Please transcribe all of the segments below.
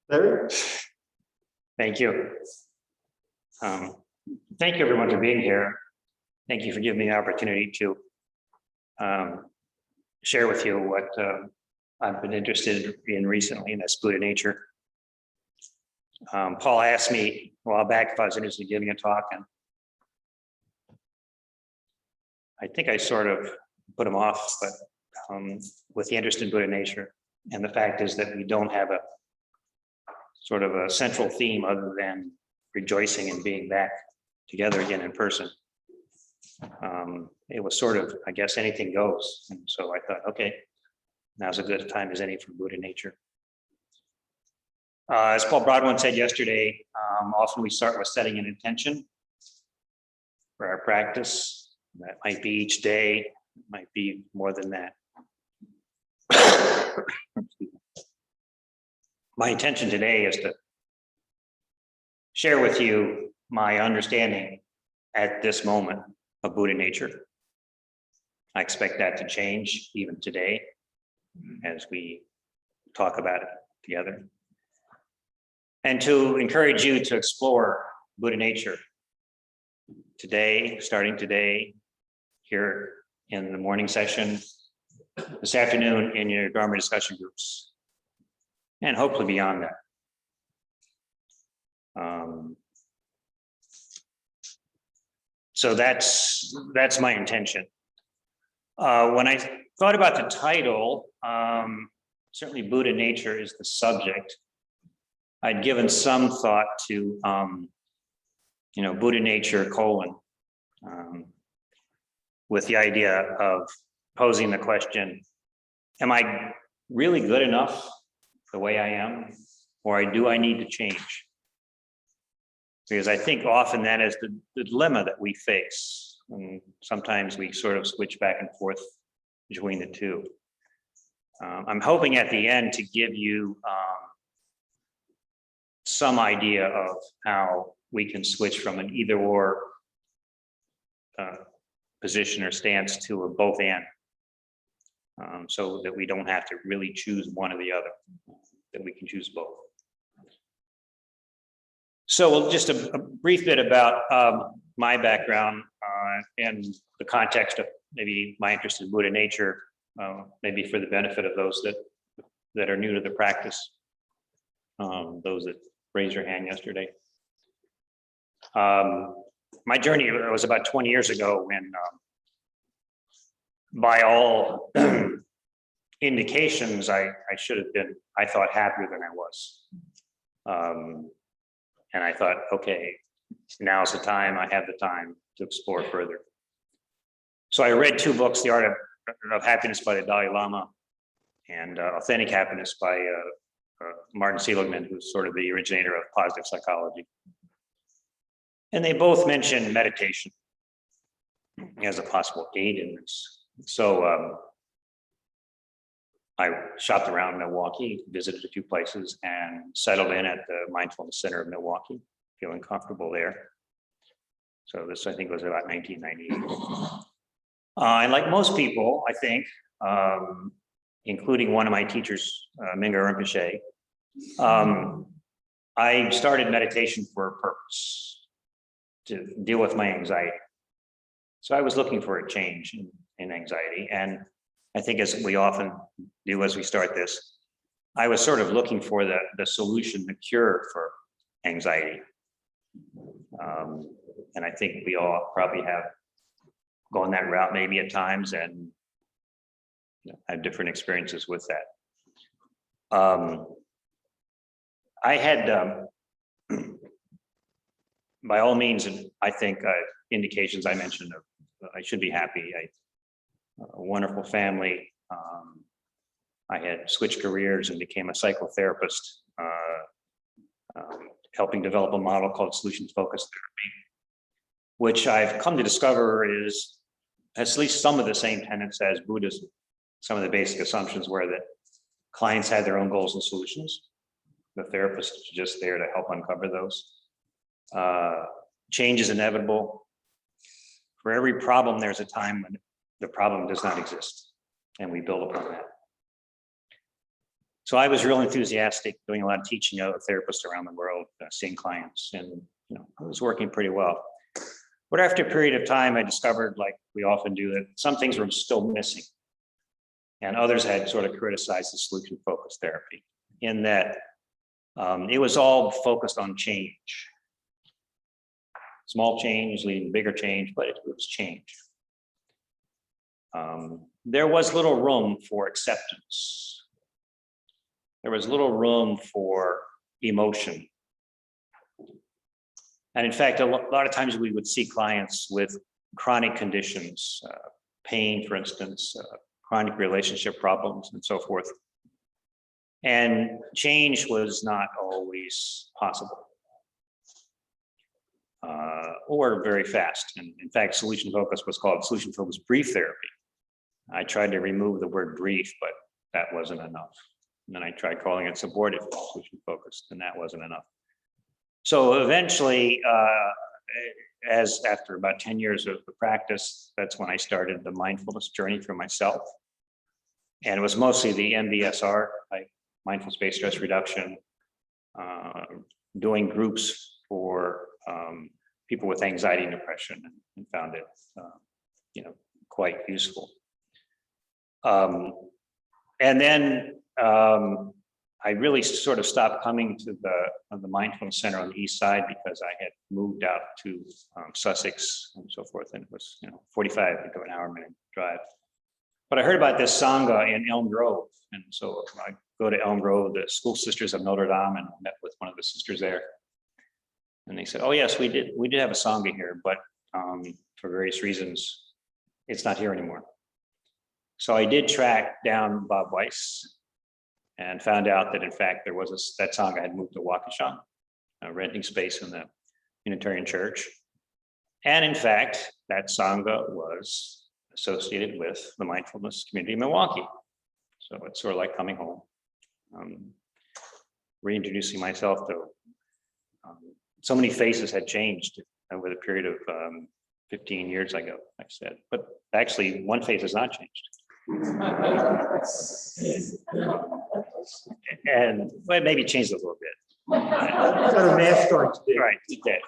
Larry? Thank you. Thank you everyone for being here. Thank you for giving me the opportunity to share with you what I've been interested in recently, and that's Buddha nature. Paul asked me a while back if I was interested in giving a talk, and I think I sort of put him off, but with the interest in Buddha nature, and the fact is that we don't have a sort of a central theme other than rejoicing and being back together again in person. It was sort of, I guess, anything goes. And so I thought, okay, now's as good a time as any for Buddha nature. As Paul Broadwin said yesterday, often we start with setting an intention for our practice. That might be each day, it might be more than that. My intention today is to share with you my understanding at this moment of Buddha nature. I expect that to change even today as we talk about it together. And to encourage you to explore Buddha nature today, starting today, here in the morning session, this afternoon in your Dharma discussion groups, and hopefully beyond that. So that's my intention. When I thought about the title, certainly Buddha nature is the subject. I'd given some thought to, Buddha nature : with the idea of posing the question, am I really good enough the way I am, or do I need to change? Because I think often that is the dilemma that we face. And sometimes we sort of switch back and forth between the two. I'm hoping at the end to give you some idea of how we can switch from an either or position or stance to a both and, so that we don't have to really choose one or the other, that we can choose both. So just a brief bit about my background and the context of maybe my interest in Buddha nature, maybe for the benefit of those that are new to the practice, those that raised your hand yesterday. My journey was about 20 years ago when, by all indications, I should have been, I thought, happier than I was. And I thought, okay, now's the time, I have the time to explore further. So I read two books, The Art of Happiness by the Dalai Lama and Authentic Happiness by Martin Seligman, who's sort of the originator of positive psychology. And they both mention meditation as a possible aid in this. So I shopped around Milwaukee, visited a few places, and settled in at the Mindfulness Center of Milwaukee, feeling comfortable there. So this, I think, was about 1998. And like most people, I think, including one of my teachers, Mingyur Rinpoche, I started meditation for a purpose, to deal with my anxiety. So I was looking for a change in anxiety. And I think, as we often do as we start this, I was sort of looking for the solution, the cure for anxiety. And I think we all probably have gone that route maybe at times and had different experiences with that. I had, by all means, I think indications I mentioned of I should be happy. A wonderful family. I had switched careers and became a psychotherapist, helping develop a model called solutions-focused therapy, which I've come to discover has at least some of the same tenets as Buddhism. Some of the basic assumptions were that clients had their own goals and solutions. The therapist is just there to help uncover those. Change is inevitable. For every problem, there's a time when the problem does not exist, and we build upon that. So I was real enthusiastic, doing a lot of teaching of therapists around the world, seeing clients, and it was working pretty well. But after a period of time, I discovered, like we often do, that some things were still missing. And others had sort of criticized the solution-focused therapy in that it was all focused on change. Small change leading to bigger change, but it was change. There was little room for acceptance. There was little room for emotion. And in fact, a lot of times we would see clients with chronic conditions, pain, for instance, chronic relationship problems, and so forth. And change was not always possible or very fast. And in fact, solution focus was called solution focused brief therapy. I tried to remove the word brief, but that wasn't enough. And then I tried calling it supportive solution focused, and that wasn't enough. So eventually, as after about 10 years of the practice, that's when I started the mindfulness journey for myself. And it was mostly the MBSR, like mindfulness-based stress reduction, doing groups for people with anxiety and depression, and found it, quite useful. And then I really sort of stopped coming to the mindfulness center on the east side because I had moved out to Sussex and so forth, and it was 45 to an hour-minute drive. But I heard about this Sangha in Elm Grove, and so I go to Elm Grove, the School Sisters of Notre Dame, and met with one of the sisters there. And they said, "Oh yes, we did have a Sangha here, but for various reasons, it's not here anymore." So I did track down Bob Weiss and found out that in fact there was that Sangha had moved to Waukesha, renting space in the Unitarian Church. And in fact, that Sangha was associated with the mindfulness community in Milwaukee. So it's sort of like coming home. Reintroducing myself to so many faces had changed over the period of 15 years ago, like I said, but actually one face has not changed. And well, maybe changed a little bit. Got a mask on today. Right, today.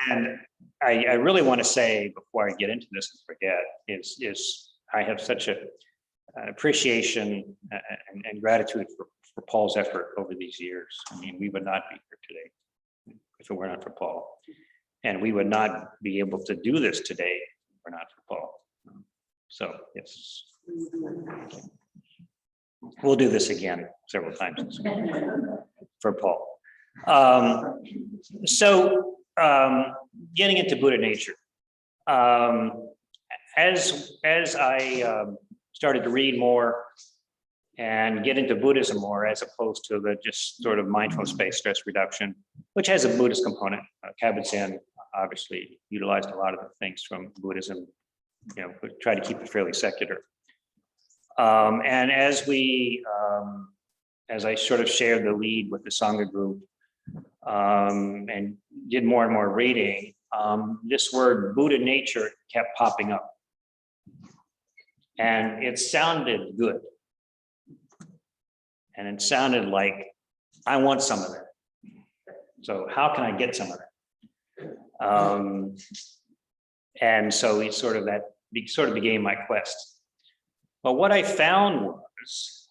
And I really want to say before I get into this and forget is I have such an appreciation and gratitude for Paul's effort over these years. I mean, we would not be here today if it were not for Paul. And we would not be able to do this today if it were not for Paul. So, yes. We'll do this again several times for Paul. Getting into Buddha nature. As I started to read more and get into Buddhism more, as opposed to the just sort of mindfulness-based stress reduction, which has a Buddhist component. Kabat-Zinn obviously utilized a lot of the things from Buddhism, but try to keep it fairly secular. And as I sort of shared the lead with the Sangha group and did more and more reading, this word Buddha nature kept popping up. And it sounded good. And it sounded like, I want some of that. So how can I get some of that? And so it sort of became my quest. But what I found was,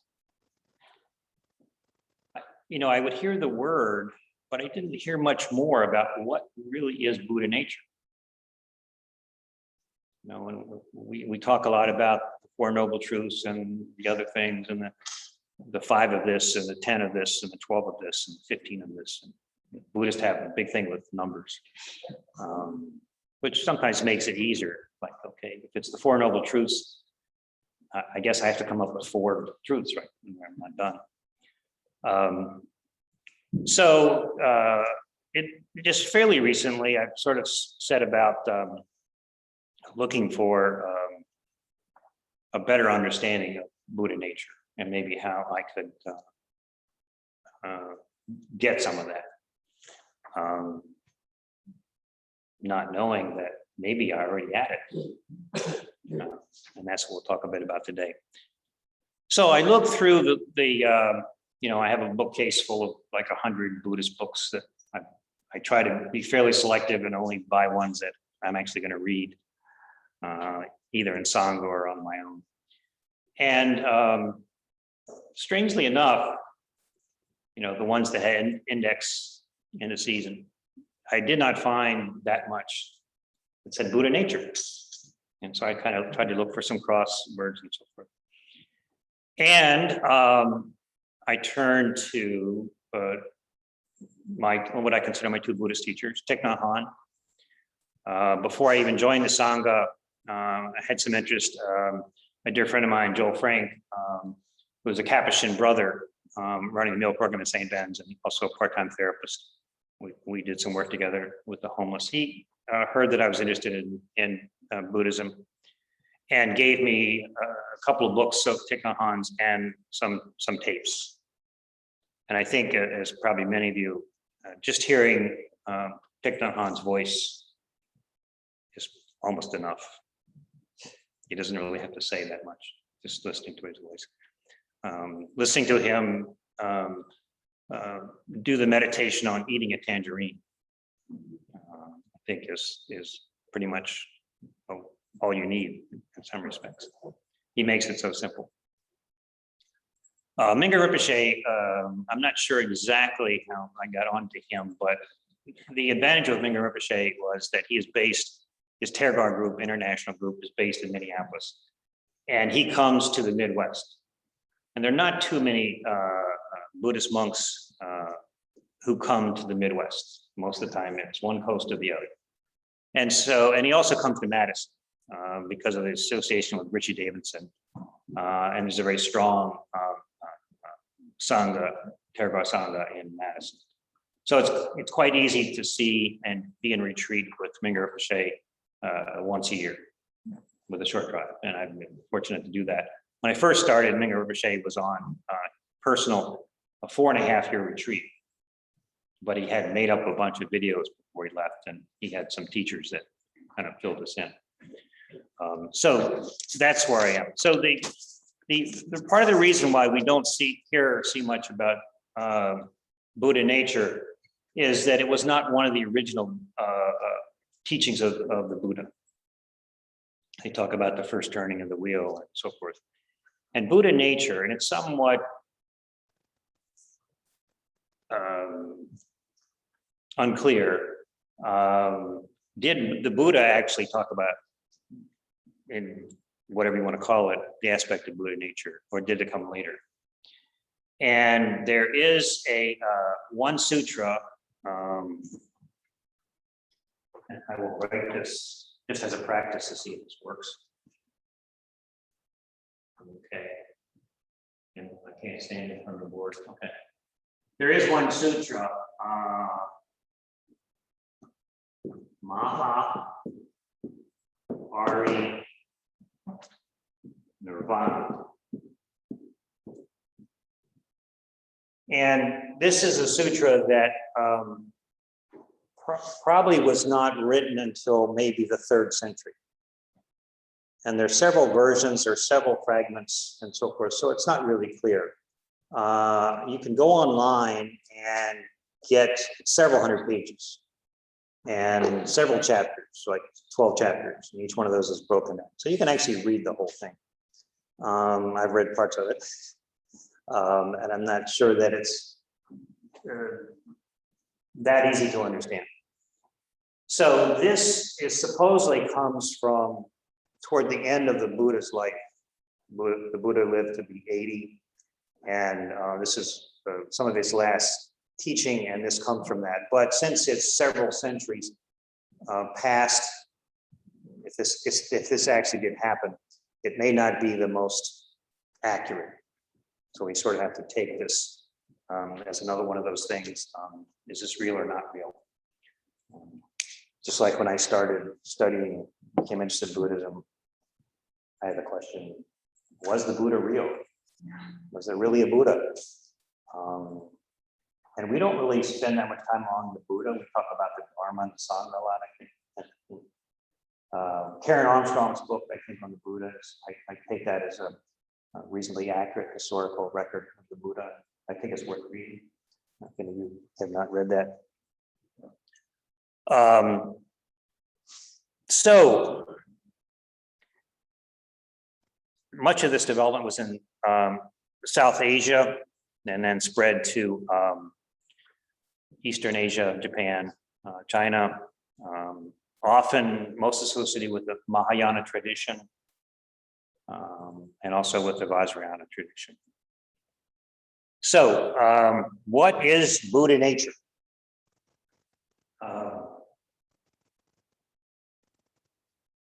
I would hear the word, but I didn't hear much more about what really is Buddha nature. When we talk a lot about the Four Noble Truths and the other things, and the 5 of this, and the 10 of this, and the 12 of this, and 15 of this. And Buddhists have a big thing with numbers, which sometimes makes it easier. Like, okay, if it's the Four Noble Truths, I guess I have to come up with 4 truths, right? I'm not done. It just fairly recently, I've sort of set about looking for a better understanding of Buddha nature and maybe how I could get some of that. not knowing that maybe I already had it. And that's what we'll talk a bit about today. So I looked through I have a bookcase full of like 100 Buddhist books that I try to be fairly selective and only buy ones that I'm actually going to read, either in Sangha or on my own. And strangely enough, the ones that had index in the season, I did not find that much that said Buddha nature. And so I kind of tried to look for some cross words and so forth. And I turned to what I consider my two Buddhist teachers, Thich Nhat Hanh. Before I even joined the Sangha, I had some interest. A dear friend of mine, Joel Frank, who was a Capuchin brother, running the meal program at St. Ben's and also a part-time therapist. We did some work together with the homeless. He heard that I was interested in Buddhism and gave me a couple of books of Thich Nhat Hanh's and some tapes. And I think, as probably many of you, just hearing Thich Nhat Hanh's voice is almost enough. He doesn't really have to say that much, just listening to his voice. Listening to him do the meditation on eating a tangerine, I think is pretty much all you need in some respects. He makes it so simple. Mingyur Rinpoche, I'm not sure exactly how I got onto him, but the advantage of Mingyur Rinpoche was that his Tergar group, international group, is based in Minneapolis. And he comes to the Midwest. And there are not too many Buddhist monks who come to the Midwest. Most of the time, it's one coast or the other. And he also comes to Madison because of the association with Richie Davidson. And there's a very strong Sangha, Tergar Sangha in Madison. So it's quite easy to see and be in retreat with Mingyur Rinpoche once a year with a short drive. And I've been fortunate to do that. When I first started, Mingyur Rinpoche was on a 4.5-year retreat, but he had made up a bunch of videos before he left, and he had some teachers that kind of filled us in. So that's where I am. So the part of the reason why we don't see much about Buddha nature is that it was not one of the original teachings of the Buddha. They talk about the first turning of the wheel and so forth. And Buddha nature, and it's somewhat unclear. Did the Buddha actually talk about, in whatever you want to call it, the aspect of Buddha nature, or did it come later? And there is one sutra, and I will write this just as a practice to see if this works. Okay. And I can't stand in front of the board. Okay. There is one sutra, Maha Ari Nirvana. And this is a sutra that probably was not written until maybe the 3rd century. And there's several versions, there's several fragments and so forth. So it's not really clear. You can go online and get several hundred pages and several chapters, like 12 chapters, and each one of those is broken down. So you can actually read the whole thing. I've read parts of it, and I'm not sure that it's that easy to understand. So this supposedly comes from toward the end of the Buddha's life. The Buddha lived to be 80, and this is some of his last teaching, and this comes from that. But since it's several centuries past, if this actually did happen, it may not be the most accurate. So we sort of have to take this as another one of those things. Is this real or not real? Just like when I started studying, became interested in Buddhism, I had the question, was the Buddha real? Was there really a Buddha? And we don't really spend that much time on the Buddha. We talk about the Dharma and the Sangha a lot, I think. Karen Armstrong's book, I think, on the Buddha, I take that as a reasonably accurate historical record of the Buddha. I think it's worth reading. If any of you have not read that. So much of this development was in South Asia and then spread to Eastern Asia, Japan, China, often most associated with the Mahayana tradition and also with the Vajrayana tradition. So what is Buddha nature?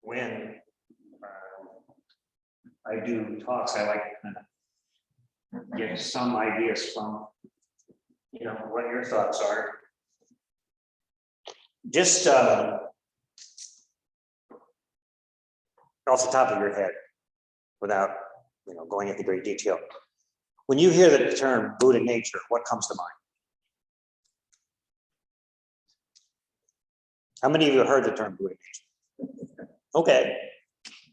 When I do talks, I like to kind of get some ideas from, what your thoughts are. Just off the top of your head, without going into great detail. When you hear the term Buddha nature, what comes to mind? How many of you have heard the term Buddha nature? Okay.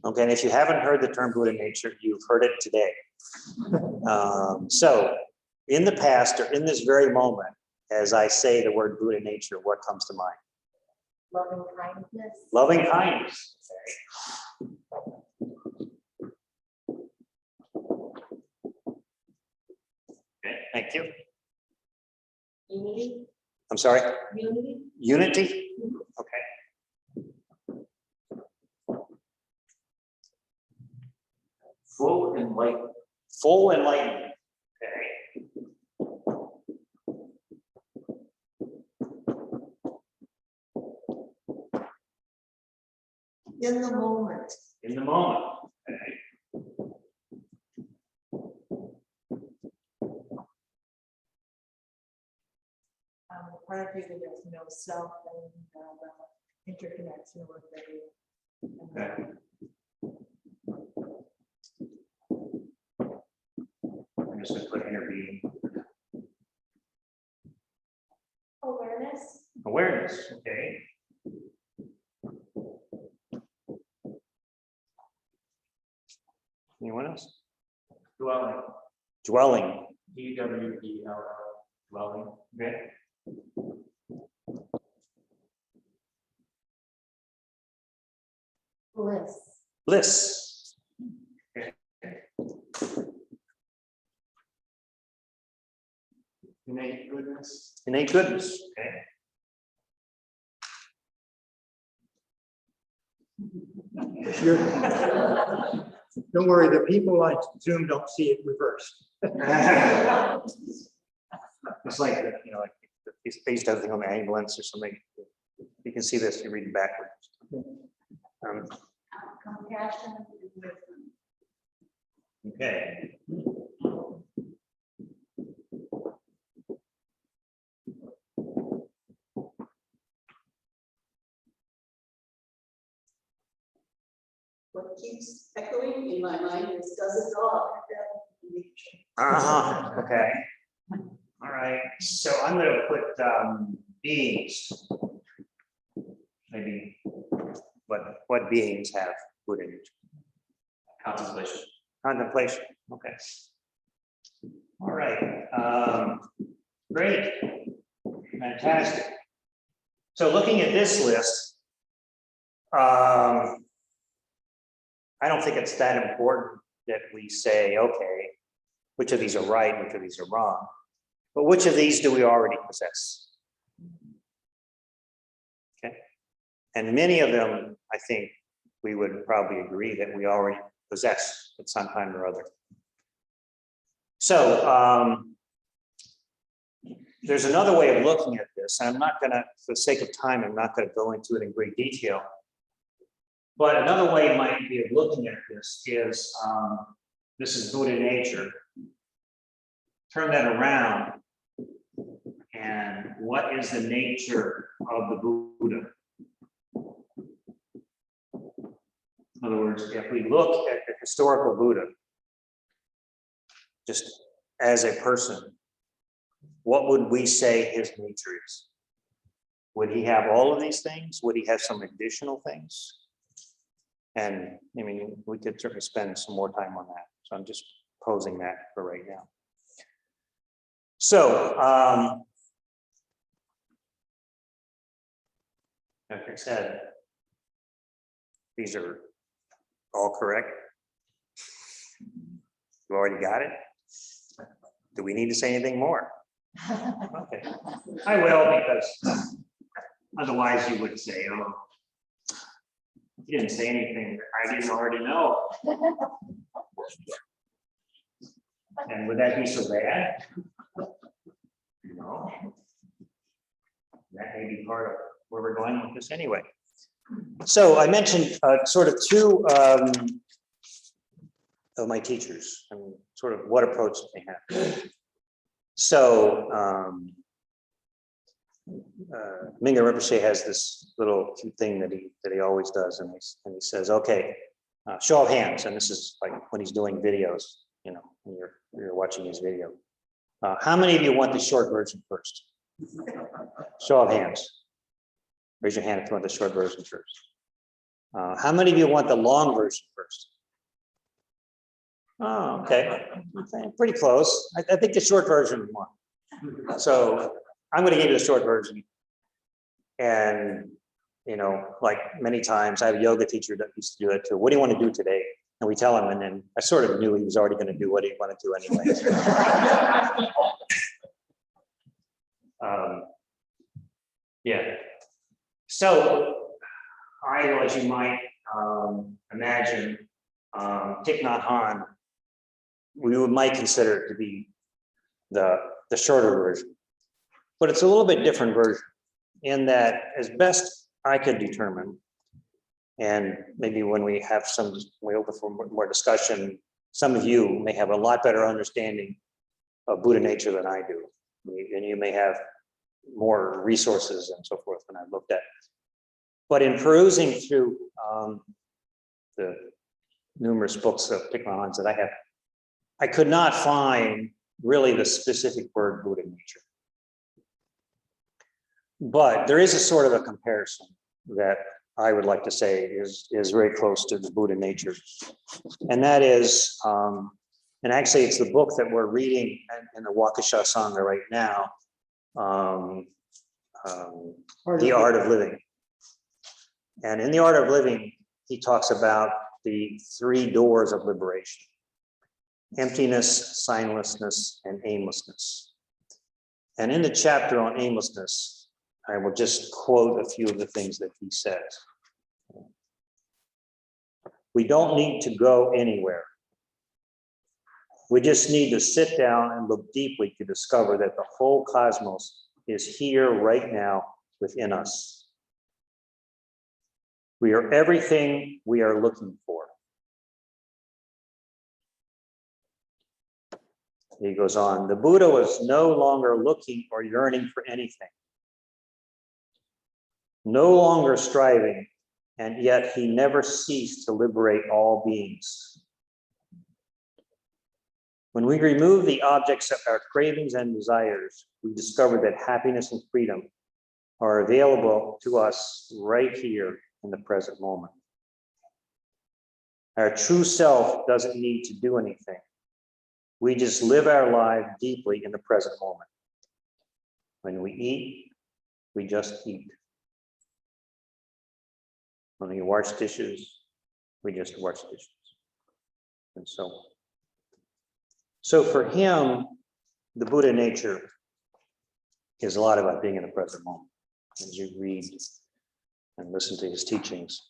And if you haven't heard the term Buddha nature, you've heard it today. So in the past or in this very moment, as I say the word Buddha nature, what comes to mind? Loving kindness. Loving kindness. Okay, thank you. Unity. I'm sorry? Unity. Unity? Okay. Full enlightenment. Full enlightenment. Okay. In the moment. In the moment. Okay. Part of you that there's no self and interconnection with the. Okay. I'm just going to put interbeing. Awareness. Awareness. Okay. Anyone else? Dwelling. Dwelling. DWELL. Dwelling. Okay. Bliss. Bliss. Innate goodness. Innate goodness. Okay. Don't worry, the people on Zoom don't see it reversed. It's like, like they used to have a thing on the ambulance or something. You can see this, you read it backwards. Compassion and wisdom. Okay. What keeps echoing in my mind is, does a dog have nature? Okay. All right. So I'm going to put beings. Maybe what beings have Buddha nature? Contemplation. Contemplation. Okay. All right. Great. Fantastic. So looking at this list, I don't think it's that important that we say, okay, which of these are right, which of these are wrong, but which of these do we already possess? Okay. And many of them, I think we would probably agree that we already possess at some time or other. So there's another way of looking at this. And I'm not going to, for the sake of time, I'm not going to go into it in great detail. But another way might be of looking at this is Buddha nature. Turn that around. And what is the nature of the Buddha? In other words, if we look at the historical Buddha, just as a person, what would we say his nature is? Would he have all of these things? Would he have some additional things? And I mean, we could certainly spend some more time on that. So I'm just posing that for right now. So, like I said, these are all correct. You already got it? Do we need to say anything more? Okay, I will, because otherwise you would say, oh, you didn't say anything that I didn't already know. And would that be so bad? No. That may be part of where we're going with this anyway. So I mentioned sort of two of my teachers and sort of what approach they have. So Mingyur Rinpoche has this little cute thing that he always does, and he says, "Okay, show of hands." And this is like when he's doing videos, you know, when you're watching his video. How many of you want the short version first? Show of hands. Raise your hand if you want the short version first. How many of you want the long version first? Oh, okay, pretty close. I think the short version won. So I'm going to give you the short version. And, you know, like many times, I have a yoga teacher that used to do it too. What do you want to do today? And we tell him, and then I sort of knew he was already going to do what he wanted to do anyway. Yeah. So I, as you might imagine, Thich Nhat Hanh, we might consider it to be the shorter version, but it's a little bit different version in that, as best I could determine, and maybe when we have we open for more discussion, some of you may have a lot better understanding of Buddha nature than I do, and you may have more resources and so forth than I've looked at. But in perusing through the numerous books of Thich Nhat Hanh's that I have, I could not find really the specific word Buddha nature. But there is a sort of a comparison that I would like to say is very close to the Buddha nature. And that is, and actually it's the book that we're reading in the Waukesha Sangha right now, The Art of Living. And in The Art of Living, he talks about the 3 doors of liberation: emptiness, signlessness, and aimlessness. And in the chapter on aimlessness, I will just quote a few of the things that he says. We don't need to go anywhere. We just need to sit down and look deeply to discover that the whole cosmos is here right now within us. We are everything we are looking for. He goes on, the Buddha was no longer looking or yearning for anything, no longer striving, and yet he never ceased to liberate all beings. When we remove the objects of our cravings and desires, we discover that happiness and freedom are available to us right here in the present moment. Our true self doesn't need to do anything. We just live our life deeply in the present moment. When we eat, we just eat. When we wash dishes, we just wash dishes. And so on. So for him, the Buddha nature is a lot about being in the present moment as you read and listen to his teachings.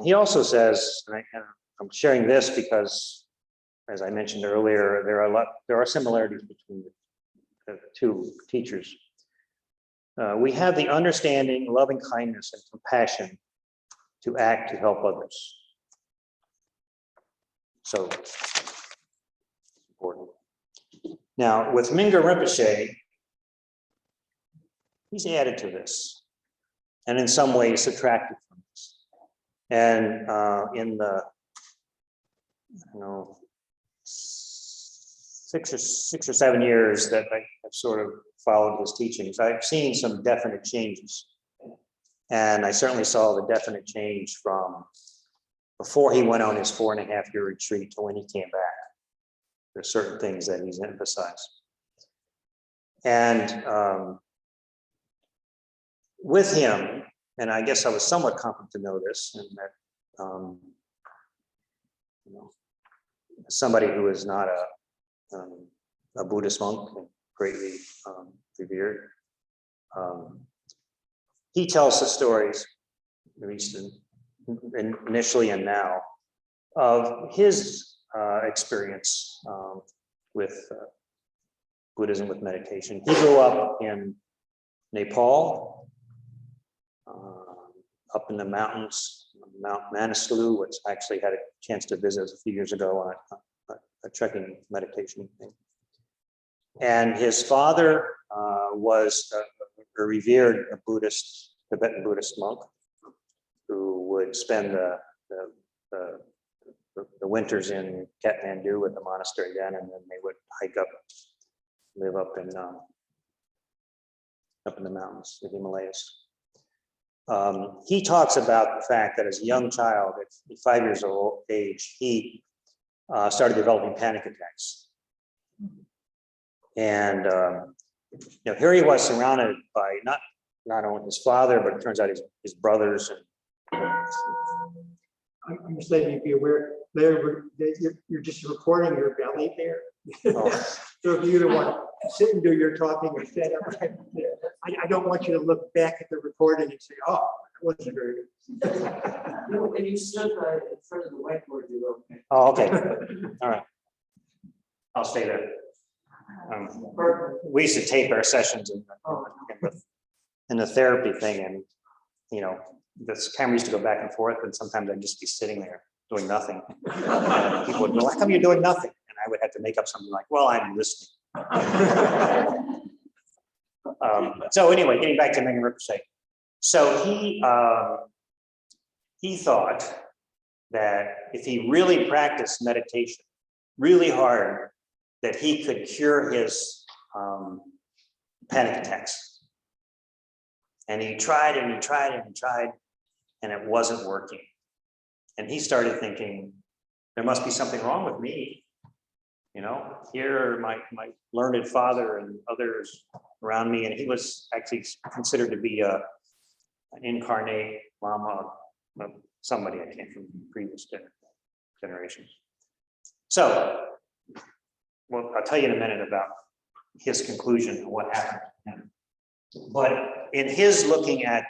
He also says, and I'm sharing this because, as I mentioned earlier, there are similarities between the 2 teachers. We have the understanding, loving kindness, and compassion to act to help others. So, important. Now, with Mingyur Rinpoche, he's added to this, and in some ways subtracted from this. And in the, 6 or 7 years that I've sort of followed his teachings, I've seen some definite changes. And I certainly saw the definite change from before he went on his 4.5-year retreat to when he came back. There's certain things that he's emphasized. And with him, and I guess I was somewhat comforted to know this, and that you know, somebody who is not a Buddhist monk, greatly revered, he tells the stories, at least initially and now, of his experience with Buddhism, with meditation. He grew up in Nepal, up in the mountains, Mount Manaslu, which I actually had a chance to visit a few years ago on a trekking meditation thing. And his father was a revered Buddhist, Tibetan Buddhist monk, who would spend the winters in Kathmandu at the monastery then, and then they would hike up, live up in the mountains, the Himalayas. He talks about the fact that as a young child, at 5 years of age, he started developing panic attacks. And here he was surrounded by not only his father, but it turns out his brothers. And I'm just letting you be aware, you're just recording your belly there. Oh. So if you either want to sit and do your talking or stand up right there, I don't want you to look back at the recording and say, oh, that wasn't very good. When you stood in front of the whiteboard, you were okay. Oh, okay. All right. I'll stay there. We used to tape our sessions in the therapy thing, and this camera used to go back and forth, and sometimes I'd just be sitting there doing nothing. And people would go, "How come you're doing nothing?" And I would have to make up something like, "Well, I'm listening." So anyway, getting back to Megan Rinpoche. So he thought that if he really practiced meditation really hard, that he could cure his panic attacks. And he tried and he tried and he tried, and it wasn't working. And he started thinking, there must be something wrong with me. Here are my learned father and others around me, and he was actually considered to be an incarnate Lama, somebody I came from previous generations. So, well, I'll tell you in a minute about his conclusion and what happened to him. But in his looking at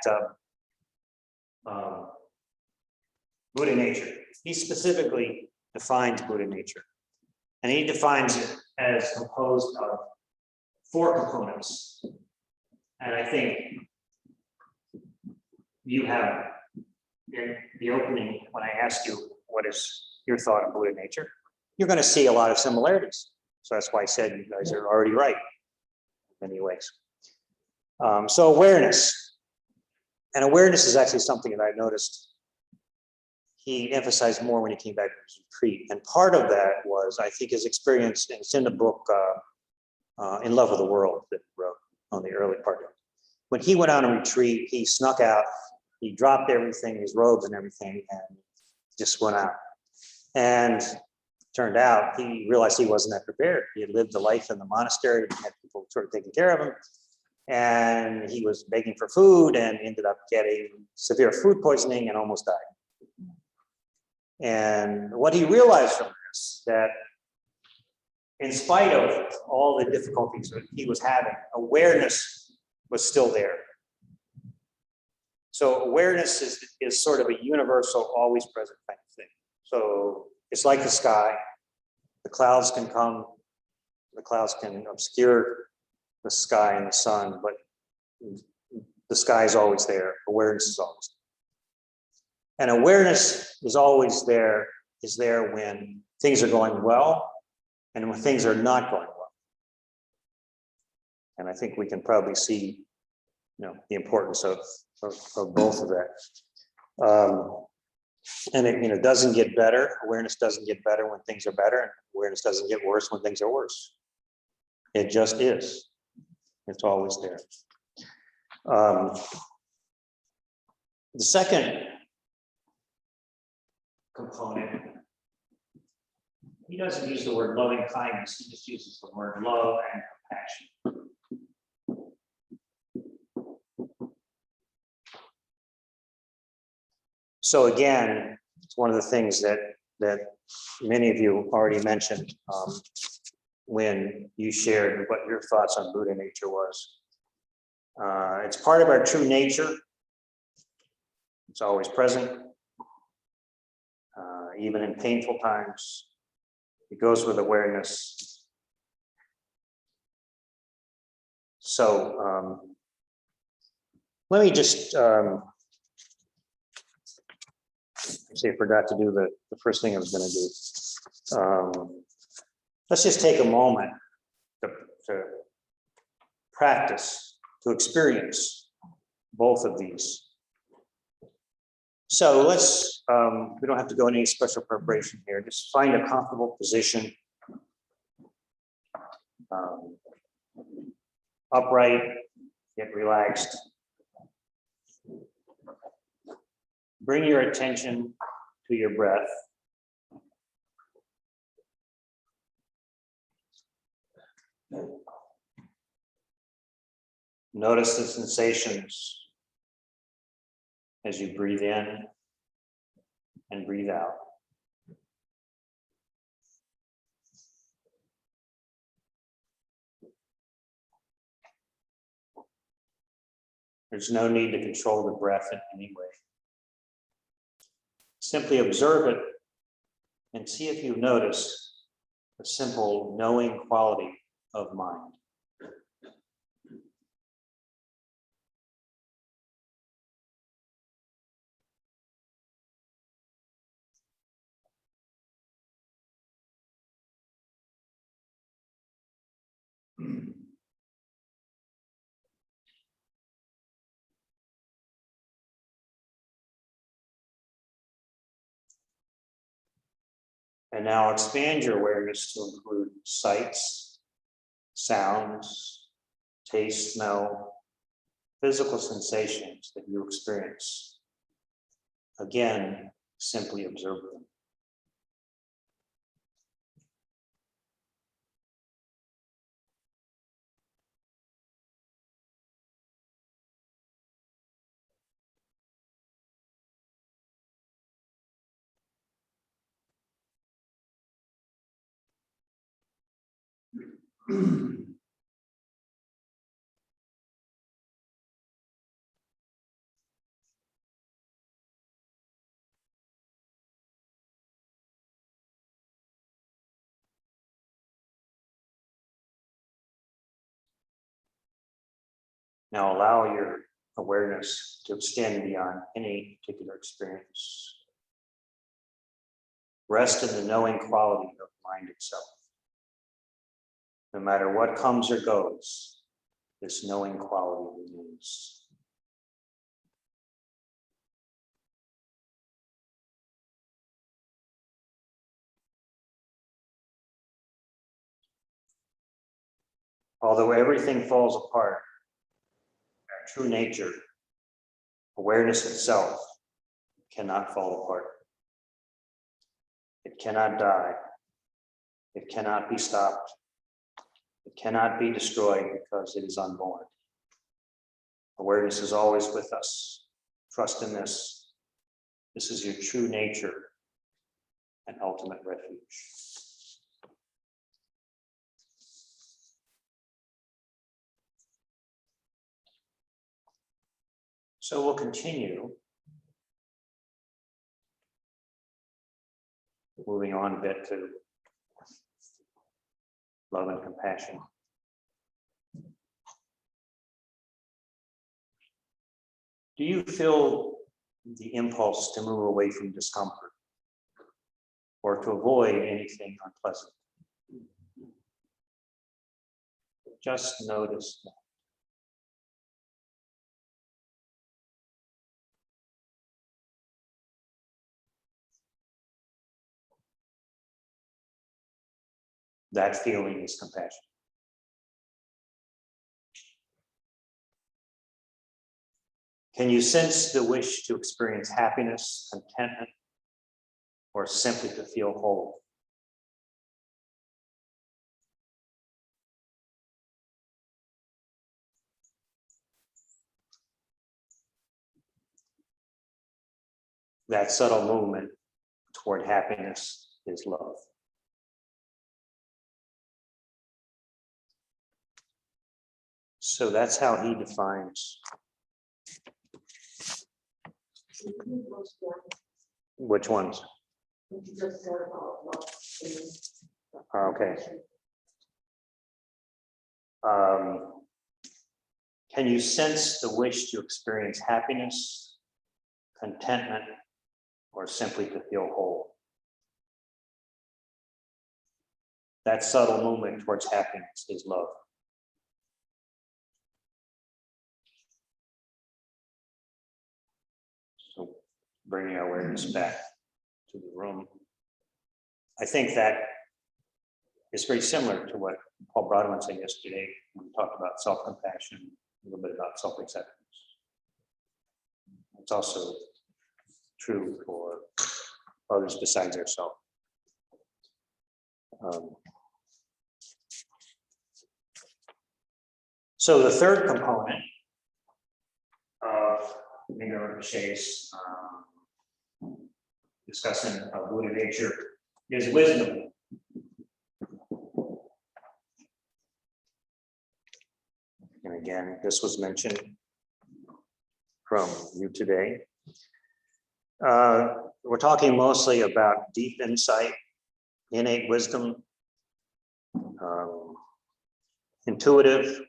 Buddha nature, he specifically defines Buddha nature. And he defines it as composed of 4 components. And I think you have, in the opening, when I asked you what is your thought of Buddha nature, you're going to see a lot of similarities. So that's why I said you guys are already right in many ways. So awareness. And awareness is actually something that I noticed he emphasized more when he came back from his retreat. And part of that was, I think, his experience, and it's in the book, In Love with the World, that he wrote on the early part of it. When he went on a retreat, he snuck out, he dropped everything, his robes and everything, and just went out. And turned out, he realized he wasn't that prepared. He had lived a life in the monastery, he had people sort of taking care of him, and he was begging for food and ended up getting severe food poisoning and almost died. And what he realized from this, that in spite of all the difficulties that he was having, awareness was still there. So awareness is sort of a universal, always present kind of thing. So it's like the sky. The clouds can come, the clouds can obscure the sky and the sun, but the sky is always there. Awareness is always there. And awareness is always there, is there when things are going well and when things are not going well. And I think we can probably see, the importance of both of that. And it doesn't get better. Awareness doesn't get better when things are better, and awareness doesn't get worse when things are worse. It just is. It's always there. The second component. He doesn't use the word loving kindness, he just uses the word love and compassion. So again, it's one of the things that many of you already mentioned when you shared what your thoughts on Buddha nature was. It's part of our true nature. It's always present, even in painful times. It goes with awareness. So let me just see, I forgot to do the first thing I was going to do. Let's just take a moment to practice, to experience both of these. So let's, we don't have to go in any special preparation here. Just find a comfortable position. Upright, get relaxed. Bring your attention to your breath. Notice the sensations as you breathe in and breathe out. There's no need to control the breath in any way. Simply observe it and see if you notice a simple knowing quality of mind. And now expand your awareness to include sights, sounds, taste, smell, physical sensations that you experience. Again, simply observe them. Now allow your awareness to extend beyond any particular experience. Rest in the knowing quality of mind itself. No matter what comes or goes, this knowing quality remains. Although everything falls apart, our true nature, awareness itself, cannot fall apart. It cannot die. It cannot be stopped. It cannot be destroyed because it is unborn. Awareness is always with us. Trust in this. This is your true nature and ultimate refuge. So we'll continue. Moving on a bit to love and compassion. Do you feel the impulse to move away from discomfort or to avoid anything unpleasant? Just notice that. That feeling is compassion. Can you sense the wish to experience happiness, contentment, or simply to feel whole. That subtle movement toward happiness is love. So that's how he defines. Which ones? Okay. Can you sense the wish to experience happiness, contentment, or simply to feel whole? That subtle movement towards happiness is love. So bringing our awareness back to the room. I think that is very similar to what Paul Brodwin said yesterday when we talked about self-compassion, a little bit about self-acceptance. It's also true for others besides ourselves. So the third component of Mingyur Rinpoche's discussing of Buddha nature is wisdom. And again, this was mentioned from you today. We're talking mostly about deep insight, innate wisdom, intuitive,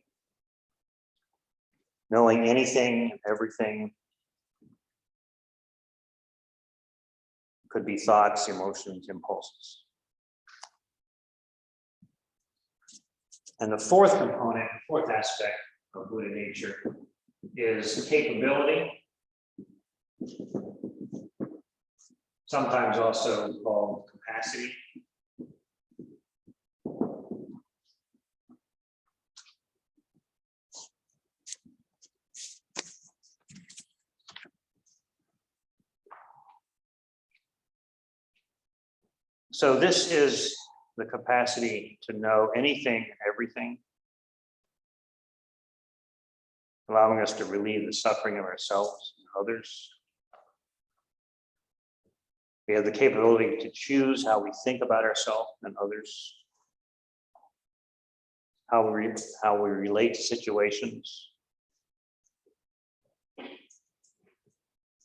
knowing anything, everything. Could be thoughts, emotions, impulses. And the fourth component, fourth aspect of Buddha nature is capability, sometimes also called capacity. So this is the capacity to know anything and everything, allowing us to relieve the suffering of ourselves and others. We have the capability to choose how we think about ourselves and others, how we relate to situations.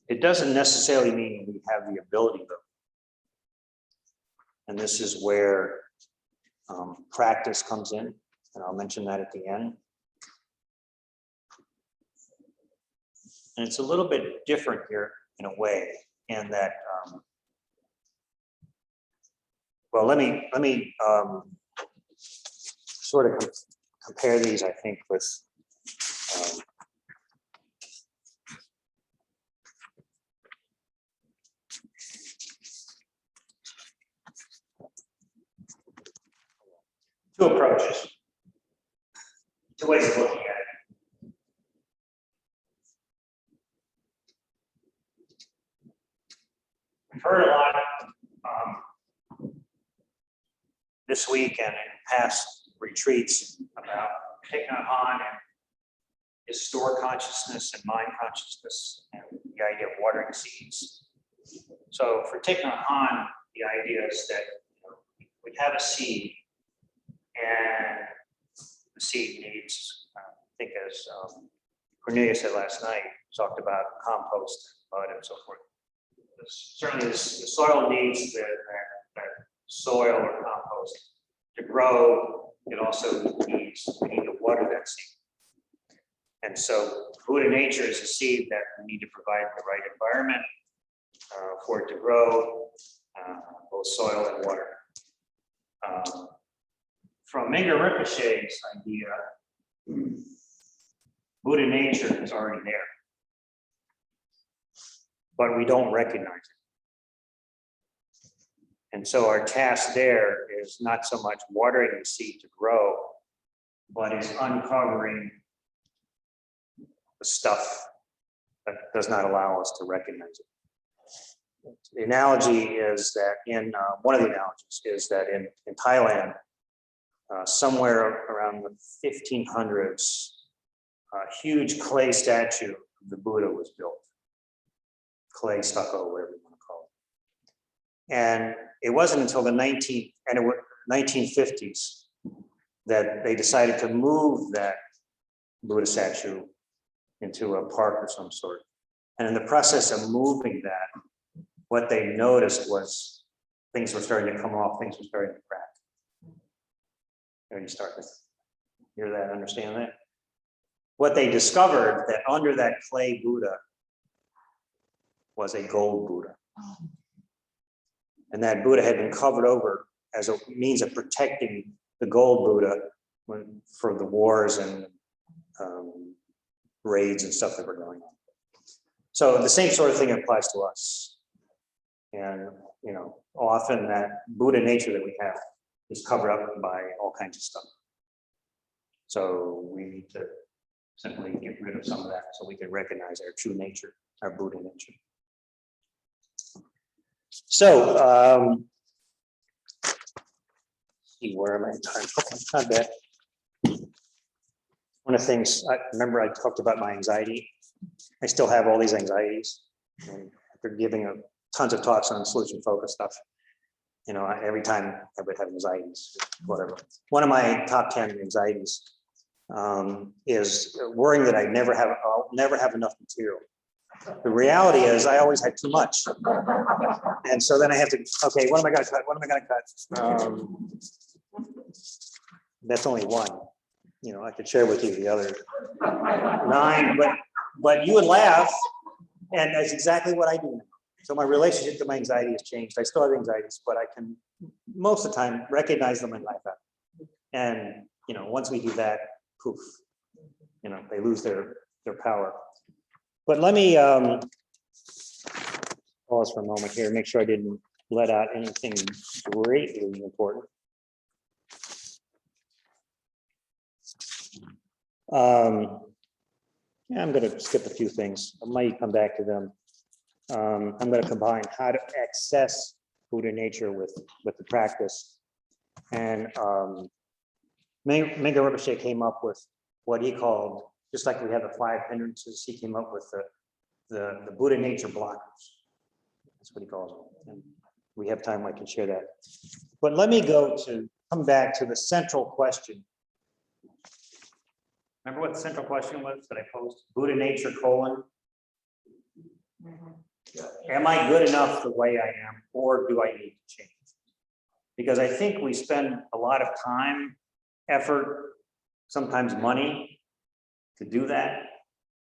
It doesn't necessarily mean we have the ability, though. And this is where practice comes in, and I'll mention that at the end. And it's a little bit different here in a way, in that, well, let me sort of compare these, I think, with two approaches, two ways of looking at it. We've heard a lot this week and in past retreats about Thich Nhat Hanh and his store consciousness and mind consciousness and the idea of watering seeds. So for Thich Nhat Hanh, the idea is that we have a seed, and the seed needs, I think as Cornelia said last night, talked about compost, mud, and so forth. Certainly the soil needs that soil or compost to grow. It also needs, we need to water that seed. And so Buddha nature is a seed that we need to provide the right environment for it to grow, both soil and water. From Mingyur Rinpoche's idea, Buddha nature is already there, but we don't recognize it. And so our task there is not so much watering the seed to grow, but is uncovering the stuff that does not allow us to recognize it. the analogy is that in one of the analogies is that in Thailand, somewhere around the 1500s, a huge clay statue of the Buddha was built. Clay, stucco, whatever you want to call it. And it wasn't until the 1950s that they decided to move that Buddha statue into a park or some sort. And in the process of moving that, what they noticed was things were starting to come off, things were starting to crack. There you start to hear that, understand that? What they discovered that under that clay Buddha was a gold Buddha. And that Buddha had been covered over as a means of protecting the gold Buddha for the wars and raids and stuff that were going on. So the same sort of thing applies to us. And, you know, often that Buddha nature that we have is covered up by all kinds of stuff. So we need to simply get rid of some of that so we can recognize our true nature, our Buddha nature. So, see, where am I in time? Okay, not bad. One of the things, I remember I talked about my anxiety. I still have all these anxieties. And after giving tons of talks on solution focused stuff, you know, every time I would have anxieties, whatever. One of my top 10 anxieties is worrying that I'll never have enough material. The reality is I always had too much. And so then I have to, okay, what am I gonna cut? What am I gonna cut? That's only one. You know, I could share with you the other 9, but you would laugh, and that's exactly what I do now. So my relationship to my anxiety has changed. I still have anxieties, but I can most of the time recognize them and laugh at them. And you know, once we do that, poof, you know, they lose their power. But let me pause for a moment here, make sure I didn't let out anything greatly important. Yeah, I'm going to skip a few things. I might come back to them. I'm going to combine how to access Buddha nature with the practice. And Mingyur Rinpoche came up with what he called, just like we have the 5 hindrances, he came up with the Buddha nature blockers. That's what he calls them. And we have time, I can share that. But let me come back to the central question. Remember what the central question was that I posed? Buddha nature : am I good enough the way I am, or do I need to change? Because I think we spend a lot of time, effort, sometimes money to do that.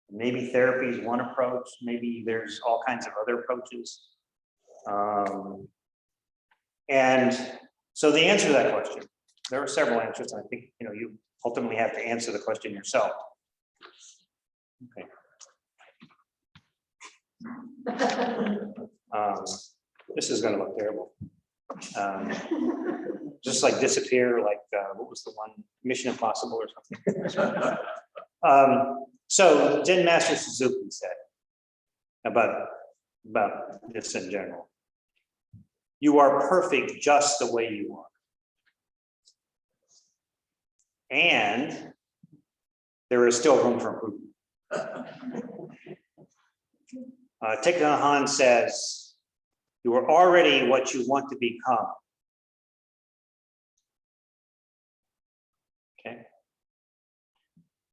Maybe therapy is one approach. Maybe there's all kinds of other approaches. And so the answer to that question, there are several answers. And I think, you know, you ultimately have to answer the question yourself. Okay. This is going to look terrible. Just like disappear, like what was the one, Mission Impossible or something. So Zen Master Suzuki said about this in general: you are perfect just the way you are, and there is still room for improvement. Thich Nhat Hanh says, you are already what you want to become. Okay.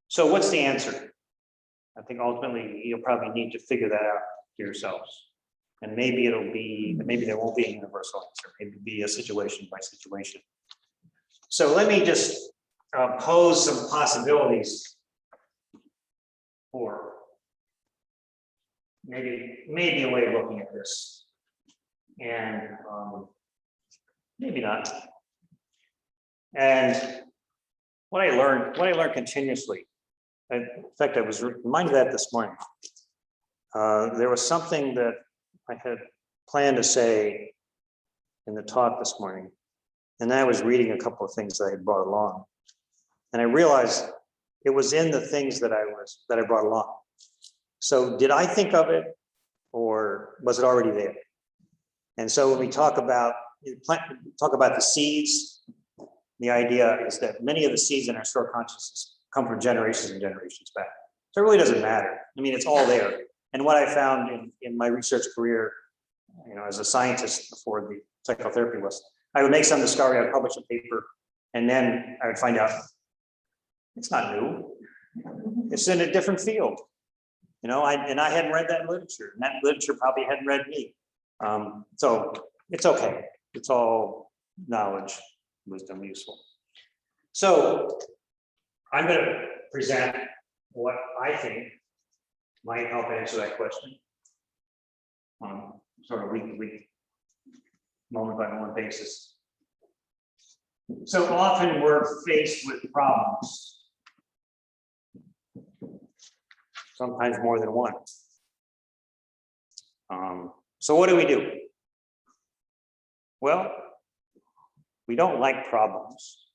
So what's the answer? I think ultimately you'll probably need to figure that out for yourselves. And maybe maybe there won't be a universal answer. Maybe it'll be a situation by situation. So let me just pose some possibilities for maybe a way of looking at this, and maybe not. And what I learned continuously. In fact, I was reminded of that this morning. There was something that I had planned to say in the talk this morning, and I was reading a couple of things that I had brought along, and I realized it was in the things that I brought along. So did I think of it, or was it already there? And so when we talk about the seeds, the idea is that many of the seeds in our stored consciousness come from generations and generations back. So it really doesn't matter. I mean, it's all there. And what I found in my research career, as a scientist before the psychotherapy was, I would make some discovery, I would publish a paper, and then I would find out it's not new. It's in a different field. I hadn't read that literature, and that literature probably hadn't read me. So it's okay. It's all knowledge, wisdom, useful. So I'm going to present what I think might help answer that question on sort of week-to-week, moment-by-moment basis. So often we're faced with problems, sometimes more than one. So what do? Well, we don't like problems.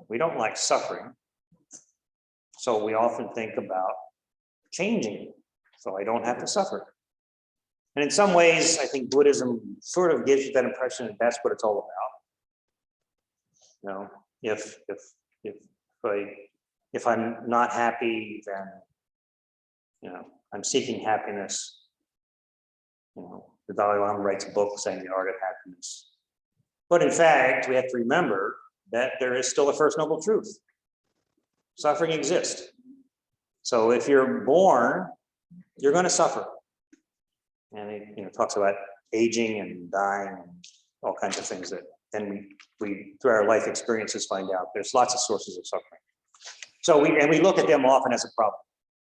We don't like suffering. So we often think about changing so I don't have to suffer. And in some ways, I think Buddhism sort of gives you that impression that that's what it's all about. If I'm not happy, then I'm seeking happiness. The Dalai Lama writes a book saying the art of happiness. But in fact, we have to remember that there is still a first noble truth. Suffering exists. So if you're born, you're going to suffer. And it talks about aging and dying and all kinds of things that then we through our life experiences find out there's lots of sources of suffering. So we look at them often as a problem,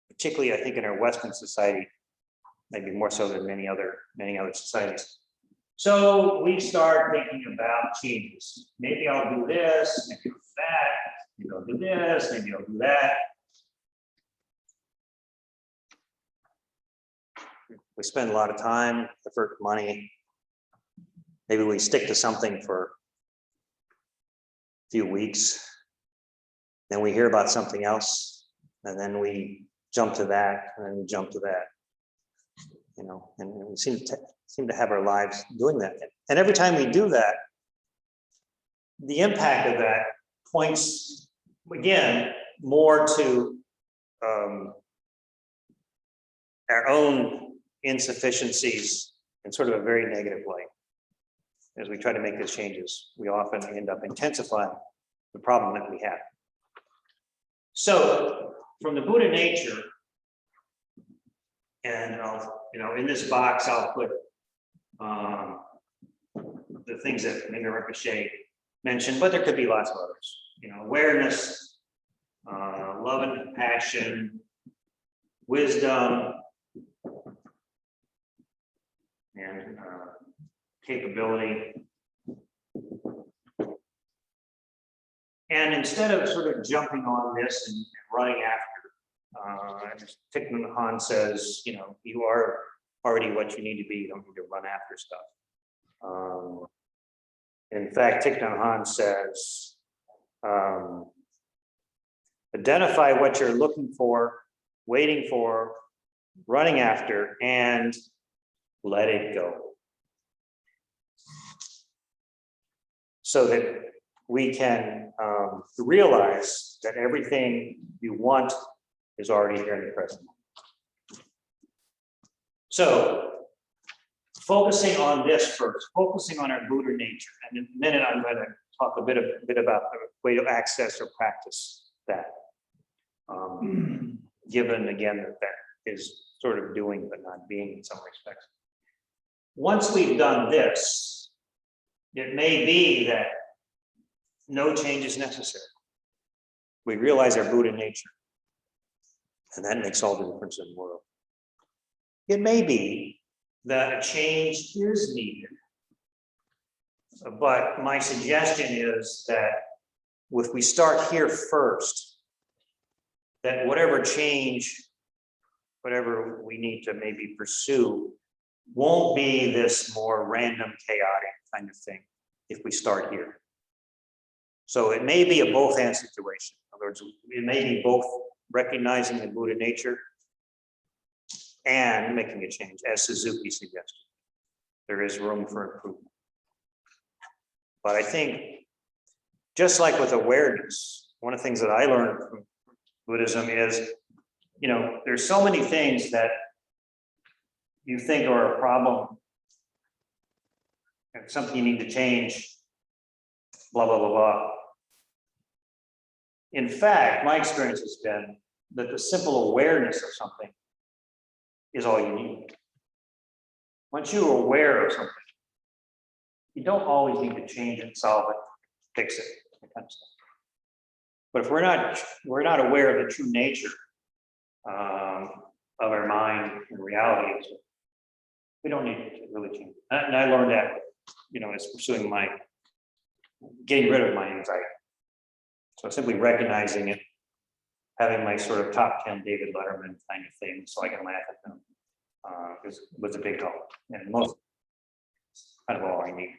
particularly I think in our Western society, maybe more so than many other societies. So we start thinking about changes. Maybe I'll do this, maybe I'll do that, maybe I'll do this, maybe I'll do that. We spend a lot of time, effort, money. Maybe we stick to something for a few weeks. Then we hear about something else, and then we jump to that, and then we jump to that. And we seem to have our lives doing that. And every time we do that, the impact of that points, again, more to our own insufficiencies in sort of a very negative light. As we try to make these changes, we often end up intensifying the problem that we have. So from the Buddha nature, and in this box, I'll put the things that maybe Rinpoche mentioned, but there could be lots of others. Awareness, love and compassion, wisdom, and capability. And instead of sort of jumping on this and running after, Thich Nhat Hanh says, you are already what you need to be. You don't need to run after stuff. In fact, Thich Nhat Hanh says, identify what you're looking for, waiting for, running after, and let it go. So that we can realize that everything you want is already here in the present moment. So, focusing on this first, focusing on our Buddha nature, and in a minute I'm going to talk a bit about the way to access or practice that. Given again that is sort of doing but not being in some respects. Once we've done this, it may be that no change is necessary. We realize our Buddha nature, and that makes all the difference in the world. It may be that a change is needed, but my suggestion is that if we start here first, that whatever change, whatever we need to maybe pursue, won't be this more random, chaotic kind of thing if we start here. So it may be a both-and situation. In other words, it may be both recognizing the Buddha nature and making a change, as Suzuki suggested. there is room for improvement. But I think, just like with awareness, one of the things that I learned from Buddhism is, there's so many things that you think are a problem and something you need to change, blah, blah, blah, blah. In fact, my experience has been that the simple awareness of something is all you need. Once you're aware of something, you don't always need to change it, solve it, fix it, that kind of stuff. But if we're not aware of the true nature of our mind and reality, we don't need to really change it. And I learned that, as pursuing getting rid of my anxiety. So simply recognizing it, having my sort of top 10 David Letterman kind of thing, so I can laugh at them, was a big help. And most kind of all I need.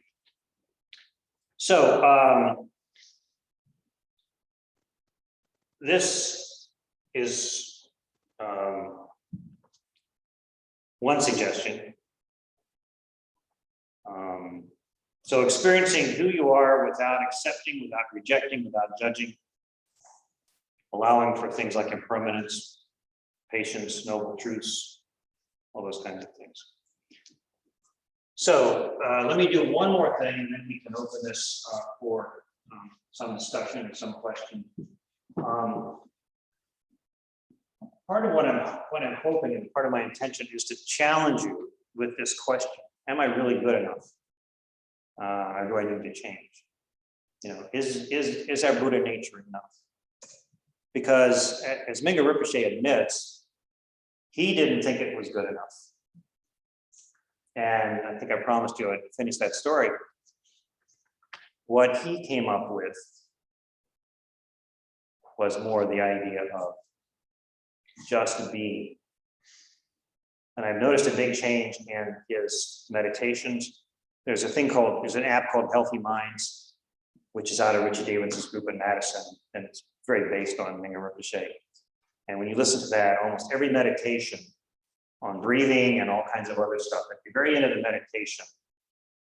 So this is one suggestion. So experiencing who you are without accepting, without rejecting, without judging, allowing for things like impermanence, patience, noble truths, all those kinds of things. So let me do one more thing, and then we can open this for some discussion or some question. Part of what I'm hoping, and part of my intention, is to challenge you with this question: am I really good enough? Or do I need to change? Is our Buddha nature enough? Because as Mingyur Rinpoche admits, he didn't think it was good enough. And I think I promised you I'd finish that story. What he came up with was more the idea of just being. And I've noticed a big change in his meditations. There's an app called Healthy Minds, which is out of Richie Davidson's group in Madison, and it's very based on Mingyur Rinpoche. And when you listen to that, almost every meditation on breathing and all kinds of other stuff, at the very end of the meditation,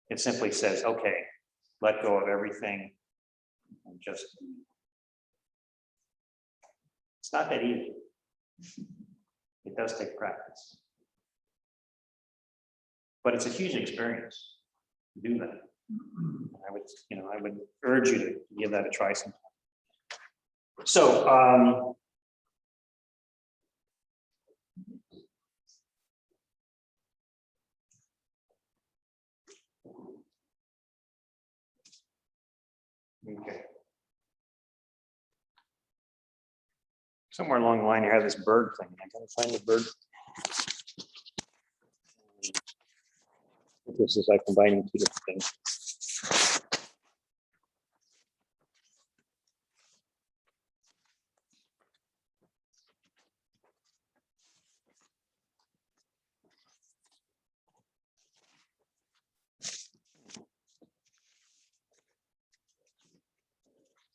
it simply says, okay, let go of everything and just be. It's not that easy. It does take practice. But it's a huge experience to do that. I would urge you to give that a try sometime. So okay. Somewhere along the line, you have this bird thing. I gotta find the bird. This is like combining two different things.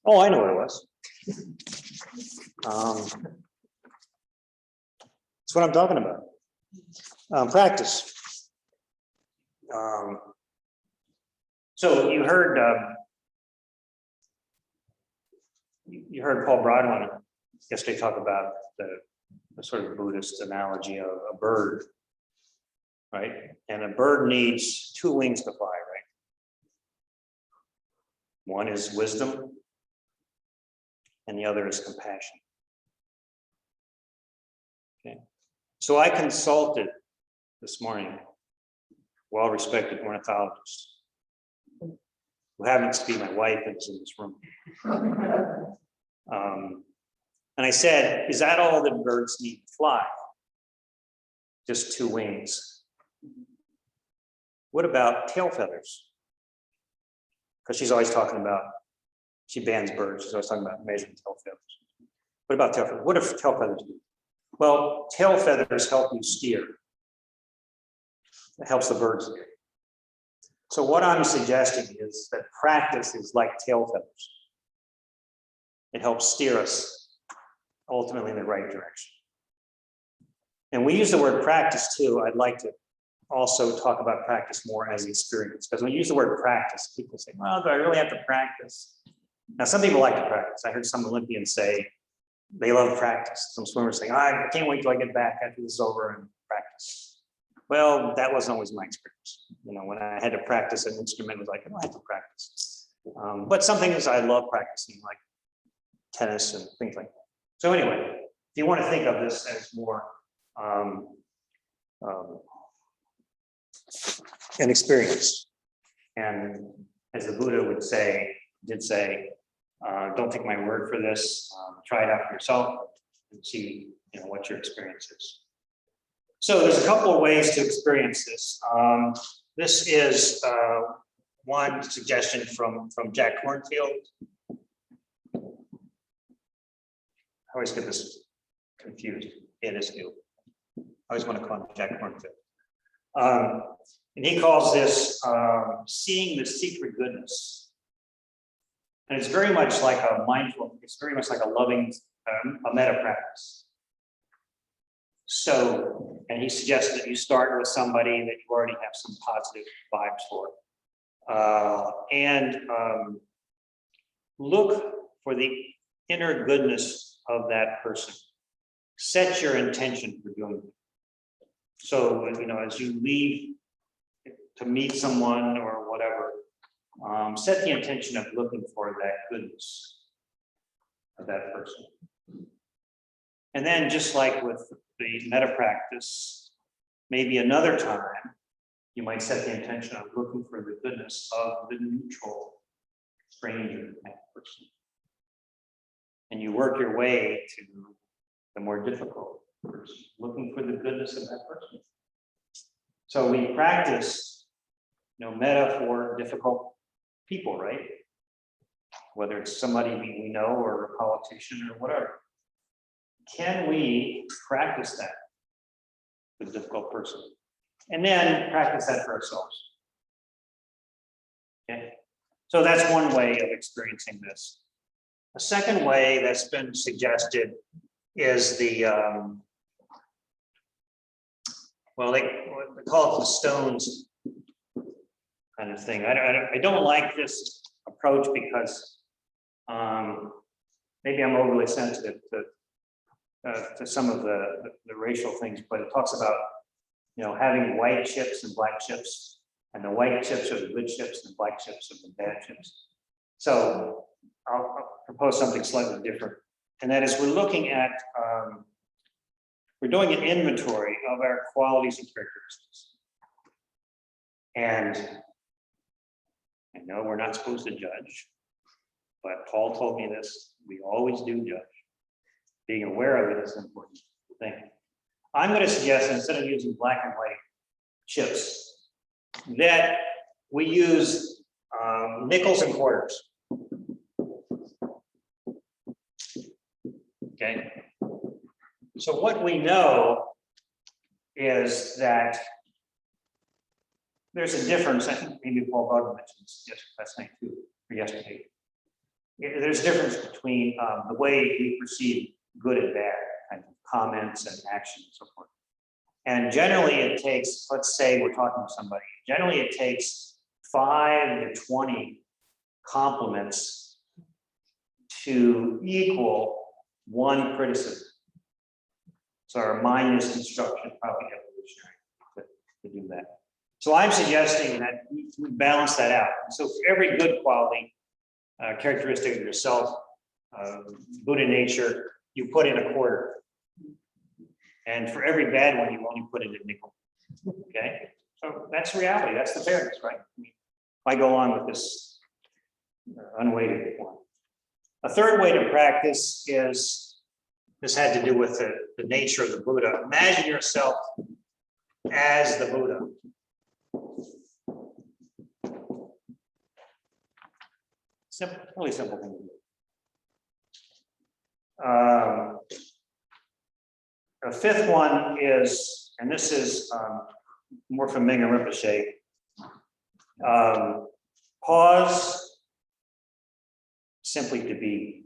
Oh, I know what it was. That's what I'm talking about. Practice. So you heard Paul Broadwin yesterday talk about the sort of Buddhist analogy of a bird, right? And a bird needs two wings to fly, right? One is wisdom, and the other is compassion. Okay. So I consulted this morning well-respected ornithologist who happens to be my wife and is in this room. And I said, is that all that birds need to fly? Just two wings. What about tail feathers? Because she's always talking about, she bans birds. She's always talking about measuring tail feathers. What about tail feathers? What if tail feathers do? Well, tail feathers help you steer. It helps the birds steer. So what I'm suggesting is that practice is like tail feathers. It helps steer us ultimately in the right direction. And we use the word practice too. I'd like to also talk about practice more as experience, because when you use the word practice, people say, well, do I really have to practice? Now, some people like to practice. I heard some Olympians say they love practice. Some swimmers say, I can't wait till I get back after this is over and practice. Well, that wasn't always my experience. You know, when I had to practice an instrument, it was like, I have to practice. But some things I love practicing, like tennis and things like that. So anyway, if you want to think of this as more an experience, and as the Buddha did say, don't take my word for this. Try it out for yourself and see, what your experience is. So there's a couple of ways to experience this. This is one suggestion from Jack Kornfield. I always get this confused. It is you. I always want to call him Jack Kornfield. And he calls this seeing the secret goodness. And it's very much like a mindful, it's very much like a loving, a metta practice. So, and he suggests that you start with somebody that you already have some positive vibes for. And look for the inner goodness of that person. Set your intention for doing it. So, as you leave to meet someone or whatever, set the intention of looking for that goodness of that person. And then, just like with the metta practice, maybe another time, you might set the intention of looking for the goodness of the neutral stranger, that person. And you work your way to the more difficult person, looking for the goodness of that person. So we practice, metta for difficult people, right? Whether it's somebody we know or a politician or whatever. Can we practice that with a difficult person? And then practice that for ourselves. Okay, so that's one way of experiencing this. A second way that's been suggested is the, well, they call it the stones kind of thing. I don't like this approach because maybe I'm overly sensitive to some of the racial things, but it talks about, having white chips and black chips, and the white chips are the good chips and the black chips are the bad chips. So I'll propose something slightly different. And that is we're looking at, we're doing an inventory of our qualities and characteristics. And I know we're not supposed to judge, but Paul told me this, we always do judge. Being aware of it is an important thing. I'm going to suggest, instead of using black and white chips, that we use nickels and quarters. Okay. So what we know is that there's a difference. I think maybe Paul Bugger mentioned this last night too, or yesterday. There's a difference between the way we perceive good and bad kind of comments and actions and so forth. And generally it takes, let's say we're talking to somebody, generally it takes 5 to 20 compliments to equal 1 criticism. So our mind is construction, probably evolutionary to do that. So I'm suggesting that we balance that out. So for every good quality, characteristic of yourself, Buddha nature, you put in a quarter. And for every bad one, you only put in a nickel. Okay, so that's reality. That's the fairness, right? If I go on with this unweighted one. A third way to practice is, this had to do with the nature of the Buddha. Imagine yourself as the Buddha. Simple, really simple thing to do. The fifth one is, and this is more from Mingyur Rinpoche, pause simply to be.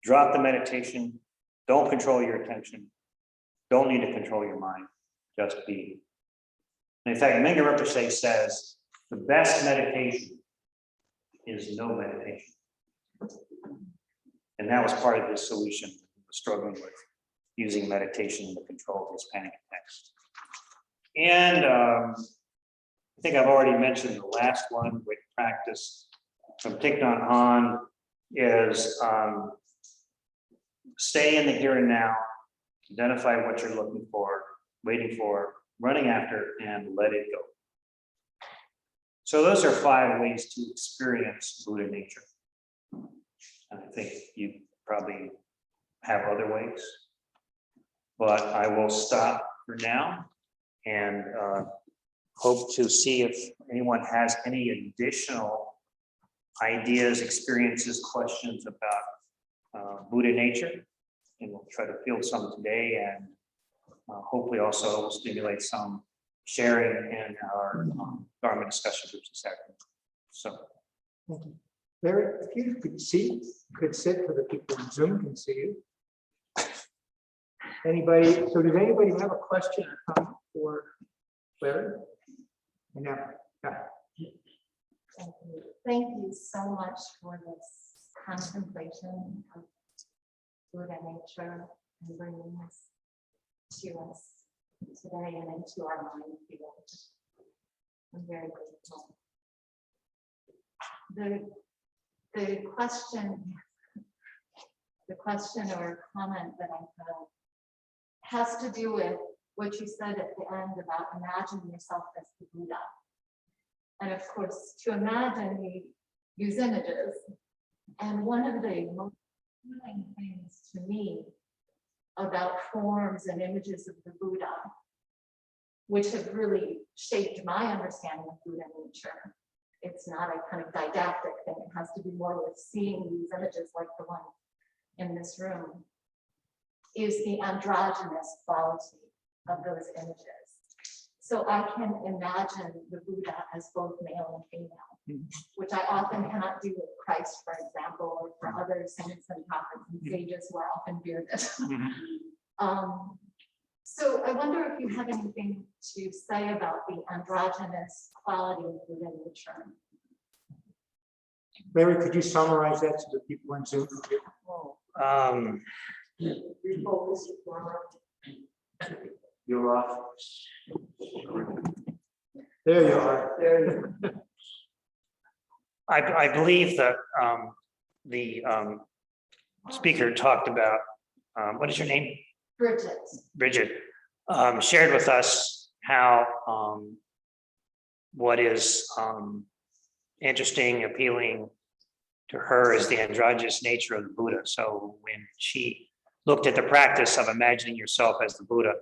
Drop the meditation, don't control your attention, don't need to control your mind, just be. In fact, Mingyur Rinpoche says the best meditation is no meditation. And that was part of his solution, he was struggling with using meditation to control his panic attacks. And I think I've already mentioned the last one with practice from Thich Nhat Hanh is stay in the here and now, identify what you're looking for, waiting for, running after, and let it go. So those are 5 ways to experience Buddha nature. And I think you probably have other ways, but I will stop for now and hope to see if anyone has any additional ideas, experiences, questions about Buddha nature. And we'll try to field some today and hopefully also will stimulate some sharing in our Dharma discussion groups this afternoon. So. Thank you. Larry, if you could sit so the people on Zoom can see you. Anybody, so does anybody have a question or comment for Larry? No. Thank you so much for this contemplation of Buddha nature and bringing this to us today and into our mind field. I'm very grateful. The question or comment that I have has to do with what you said at the end about imagining yourself as the Buddha. And of course, to imagine, we use images. And one of the most appealing things to me about forms and images of the Buddha, which have really shaped my understanding of Buddha nature. It's not a kind of didactic thing. It has to be more with seeing these images like the one in this room, is the androgynous quality of those images. So I can imagine the Buddha as both male and female, which I often cannot do with Christ, for example, or for other saints and prophets and sages who are often bearded. So I wonder if you have anything to say about the androgynous quality of Buddha nature. Larry, could you summarize that to the people on Zoom? You're off. There you are. There you are. I believe that the speaker talked about, what is your name? Bridget shared with us how what is interesting, appealing to her is the androgynous nature of the Buddha. So when she looked at the practice of imagining yourself as the Buddha,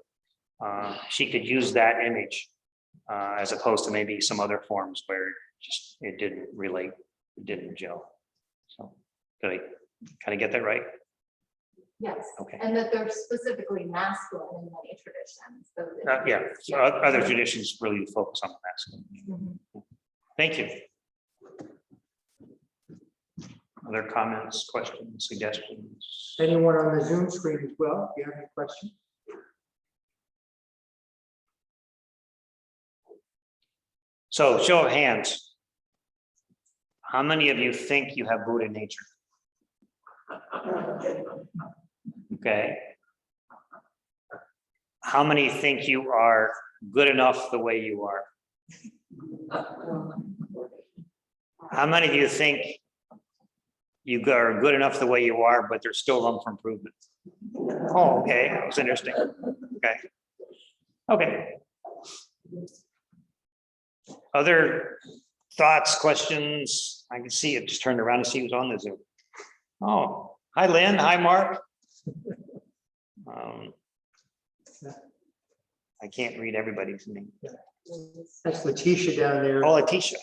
she could use that image as opposed to maybe some other forms where just it didn't relate, it didn't gel. So did I kind of get that right? Yes, Okay. and that they're specifically masculine in many traditions. So Yeah, so other traditions really focus on the masculine. Thank you. Other comments, questions, suggestions? Anyone on the Zoom screen as well? Do you have any questions? So show of hands. How many of you think you have Buddha nature? Okay. How many think you are good enough the way you are? How many of you think you are good enough the way you are, but there's still room for improvement? Oh, okay, that was interesting. Okay. Okay. Other thoughts, questions? I can see it, just turned around to see who's on the Zoom. Oh, hi, Lynn. Hi, Mark. I can't read everybody's name. That's Letitia down there. Oh, Letitia.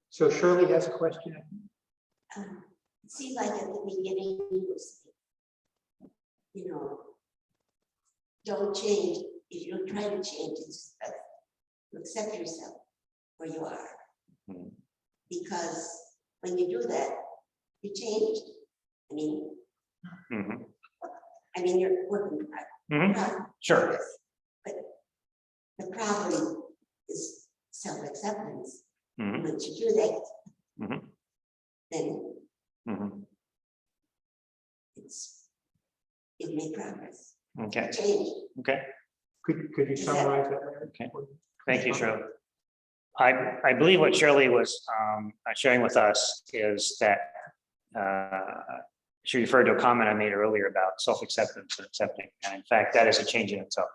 So Shirley has a question. It seemed like at the beginning you were saying, you know, don't change. If you don't try to change, it's to accept yourself where you are. Because when you do that, you change. I mean, you're working Mhm. Sure. But the problem is self-acceptance. Mhm. Once you do that, Mhm. then Mhm. it made progress, Okay, change. okay. Could you summarize that? Larry? Okay. Thank you, Shirley. I believe what Shirley was sharing with us is that she referred to a comment I made earlier about self-acceptance and accepting. And in fact, that is a change in itself.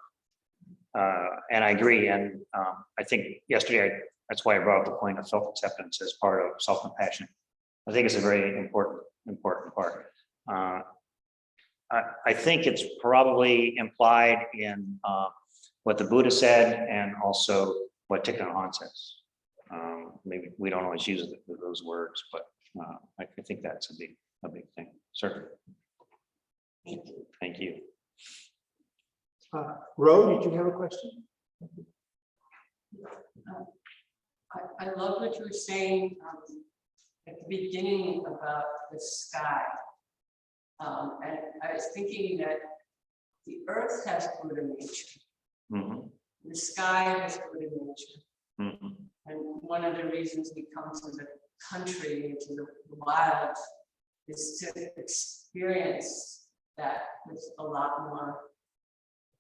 And I agree. And I think yesterday, that's why I brought up the point of self-acceptance as part of self-compassion. I think it's a very important part. I think it's probably implied in what the Buddha said and also what Thich Nhat Hanh says. Maybe we don't always use those words, but I think that's a big thing. Certainly. Thank you. Thank you. Ro, did you have a question? I love what you were saying at the beginning about the sky. And I was thinking that the earth has Buddha nature, Mhm. the sky has Buddha nature. Mhm. And one of the reasons we come to the country, to the wild, is to experience that with a lot more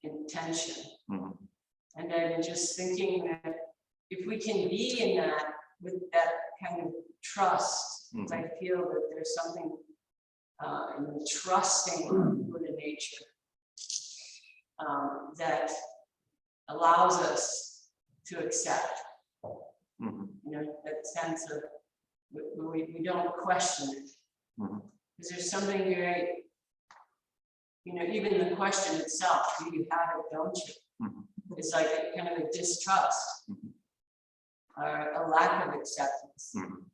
intention. Mhm. And then just thinking that if we can be in that with that kind of trust, I feel that there's something in the trusting Buddha nature that allows us to accept. Mhm. You know, that sense of we don't question it. Mhm. Because there's something very, you know, even the question itself, do you have it, don't you? Mhm. It's like a kind of a distrust or a lack of acceptance. Mhm.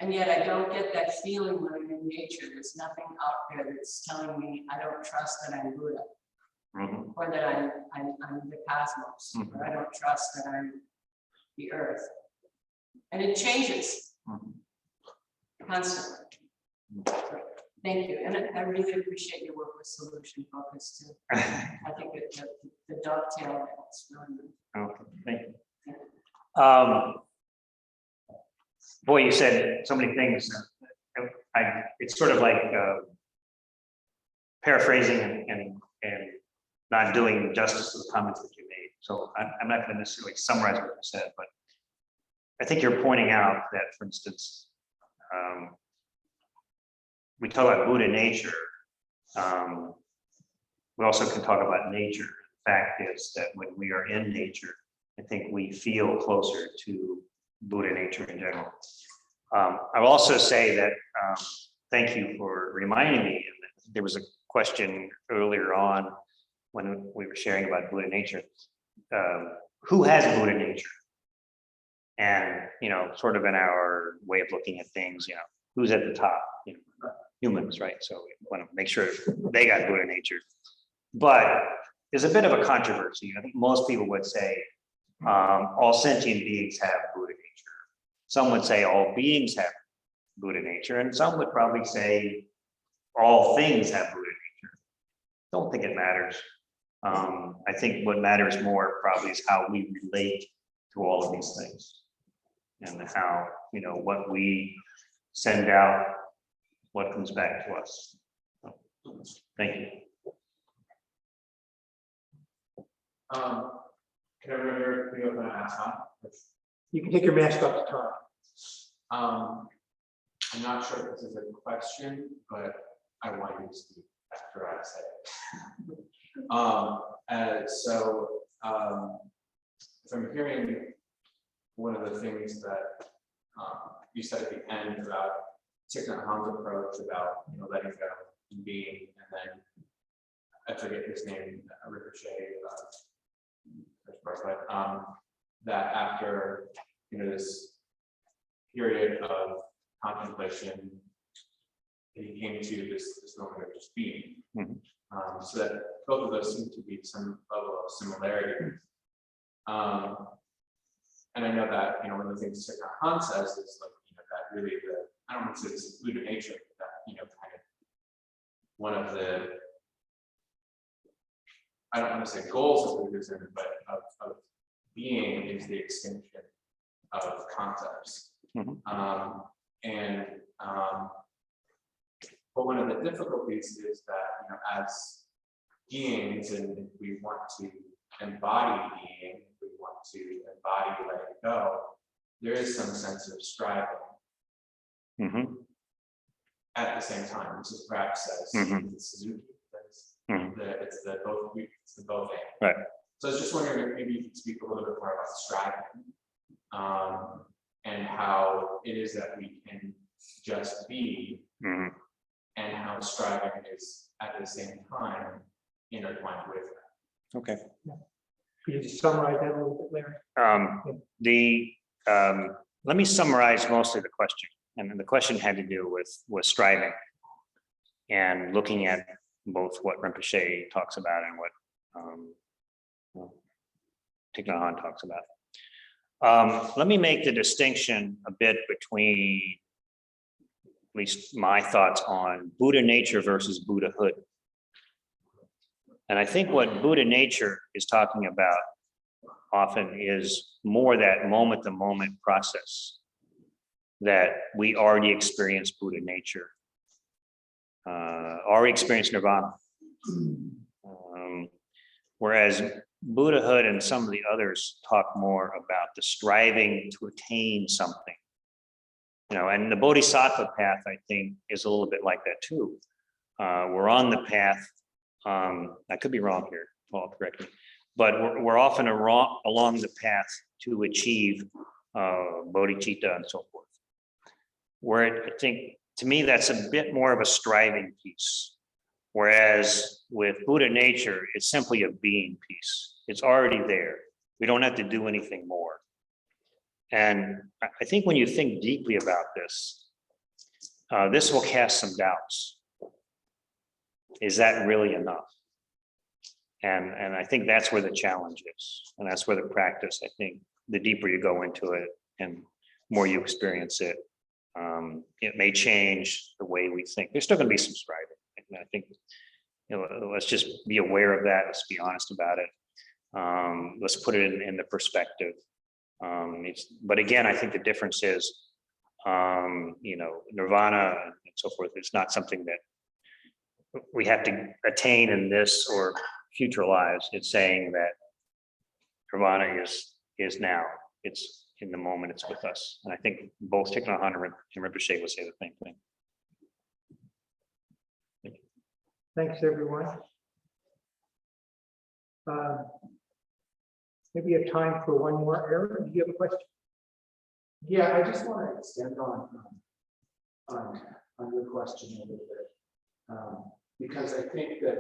And yet I don't get that feeling when I'm in nature. There's nothing out there that's telling me I don't trust that I'm Buddha. Mhm. Or that I'm the cosmos, or I don't trust that I'm the earth. And it changes constantly. Thank you. And I really appreciate your work with solution focus too. I think the dovetail, that's really good. Okay, thank you. Boy, you said so many things. It's sort of like paraphrasing and not doing justice to the comments that you made. So I'm not going to necessarily summarize what you said, but I think you're pointing out that, for instance, we talk about Buddha nature. We also can talk about nature. The fact is that when we are in nature, I think we feel closer to Buddha nature in general. I will also say that thank you for reminding me. There was a question earlier on when we were sharing about Buddha nature. Who has Buddha nature? And, you know, sort of in our way of looking at things, you know, who's at the top? You know, humans, right? So we want to make sure they got Buddha nature. But there's a bit of a controversy. I think most people would say all sentient beings have Buddha nature. Some would say all beings have Buddha nature, and some would probably say all things have Buddha nature. Don't think it matters. I think what matters more probably is how we relate to all of these things, and how, you know, what we send out, what comes back to us. Thank you. Can everyone hear me with my mask on? You can take your mask off to talk. I'm not sure if this is a question, but I want you to speak after I say it. If I'm hearing one of the things that you said at the end about Thich Nhat Hanh's approach about, you know, letting go and being, and then I forget his name, Ricochet, but that after, you know, this period of contemplation, he came to this moment of just being. So that both of those seem to be some level of similarity. And I know that, you know, one of the things Thich Nhat Hanh says is, like, you know, that really I don't want to say this is Buddha nature, but that, you know, kind of one of the I don't want to say goals of Buddhism, but of being is the extinction of concepts. Mhm. But one of the difficulties is that, you know, as beings, and we want to embody being, we want to embody letting go, there is some sense of striving Mhm. at the same time, which is perhaps says Mhm. it's Suzuki, that's Mhm. it's the both and. Right. So I was just wondering if maybe you could speak a little bit more about striving, and how it is that we can just be, Mhm. and how striving is at the same time intertwined with that. Okay. Could you just summarize that a little bit, Larry? Let me summarize most of the question. And the question had to do with striving and looking at both what Rinpoche talks about and what Thich Nhat Hanh talks about. Let me make the distinction a bit between at least my thoughts on Buddha nature versus Buddhahood. And I think what Buddha nature is talking about often is more that moment-to-moment process that we already experience Buddha nature, already experience nirvana. Whereas Buddhahood and some of the others talk more about the striving to attain something. You know, and the Bodhisattva path, I think, is a little bit like that too. We're on the path. I could be wrong here, Paul, correct me. But we're often along the path to achieve bodhicitta and so forth. Where I think, to me, that's a bit more of a striving piece. Whereas with Buddha nature, it's simply a being piece. It's already there. We don't have to do anything more. And I think when you think deeply about this, this will cast some doubts. Is that really enough? And I think that's where the challenge is. And that's where the practice, I think, the deeper you go into it and more you experience it, it may change the way we think. There's still going to be some striving. And I think, you know, let's just be aware of that. Let's be honest about it. Let's put it in the perspective. But again, I think the difference is, you know, nirvana and so forth is not something that we have to attain in this or future lives. It's saying that nirvana is now. It's in the moment. It's with us. And I think both Thich Nhat Hanh and Rinpoche would say the same thing. Thanks, everyone. Maybe you have time for one more. Aaron, do you have a question? Yeah, I just want to extend on your question a little bit, because I think that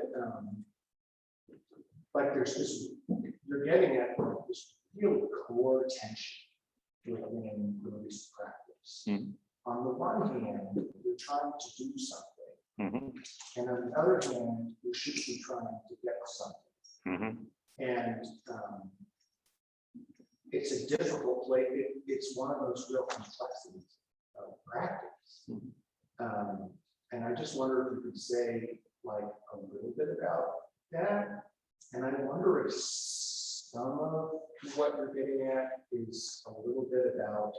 like there's this, you're getting at this real core tension within Buddhist practice. Mm-hmm. On the one hand, you're trying to do something, Mm-hmm. and on the other hand, you should be trying to get something. Mm-hmm. And it's a difficult place. It's one of those real complexities of practice. And I just wonder if you could say like a little bit about that. And I wonder if some of what you're getting at is a little bit about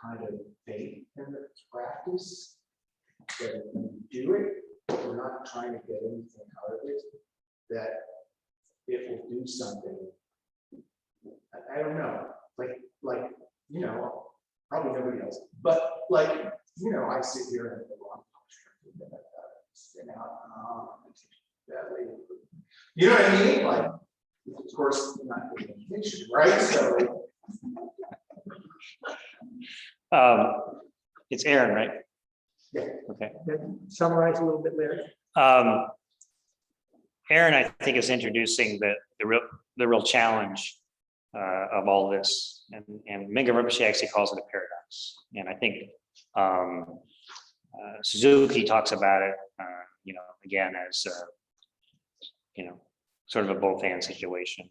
kind of faith in the practice. That when you do it, we're not trying to get anything out of it, that it will do something. I don't know, like, you know, probably nobody else, but like, you know, I sit here in the wrong posture, spin out, that way. You know what I mean? Like, of course, I'm not getting meditation, right? So. It's Aaron, right? Yeah. Okay. Summarize a little bit, Larry. Aaron, I think, is introducing the real challenge of all this, and Mingyur Rinpoche actually calls it a paradox. And I think Suzuki talks about it, you know, again as you know, sort of a both-and situation.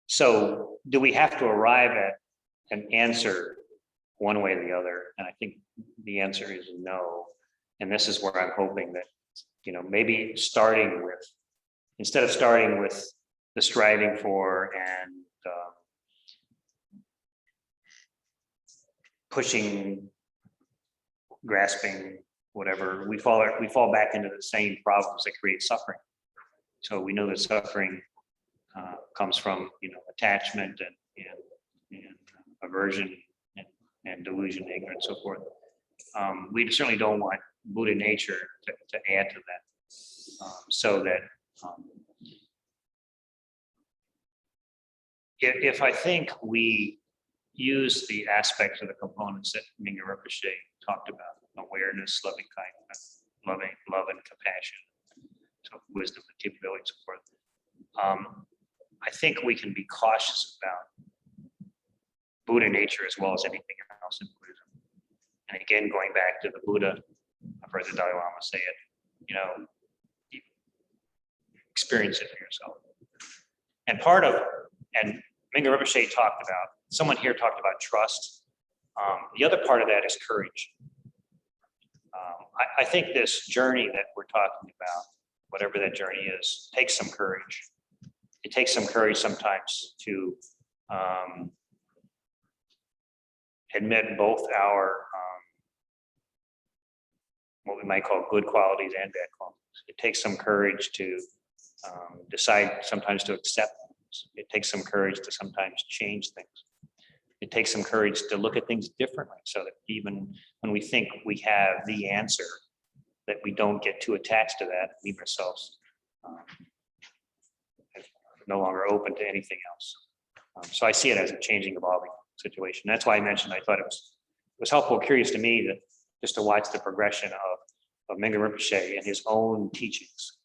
So, do we have to arrive at an answer one way or the other? And I think the answer is no. And this is where I'm hoping that, you know, maybe starting with instead of starting with the striving for and pushing, grasping, whatever, we fall back into the same problems that create suffering. So we know that suffering comes from, attachment and aversion and delusion, ignorance, so forth. We certainly don't want Buddha nature to add to that, so that if I think we use the aspects of the components that Mingyur Rinpoche talked about, awareness, loving kindness, love and compassion, so wisdom and capability and so forth, I think we can be cautious about Buddha nature as well as anything else in Buddhism. And again, going back to the Buddha, I've heard the Dalai Lama say it, you experience it for yourself. And Mingyur Rinpoche talked about, someone here talked about trust. The other part of that is courage. I think this journey that we're talking about, whatever that journey is, takes some courage. It takes some courage sometimes to admit both our what we might call good qualities and bad qualities. It takes some courage to decide sometimes to accept things. It takes some courage to sometimes change things. It takes some courage to look at things differently, so that even when we think we have the answer, that we don't get too attached to that and leave ourselves no longer open to anything else. So I see it as a changing, evolving situation. That's why I mentioned I thought it was helpful, curious to me that just to watch the progression of Mingyur Rinpoche and his own teachings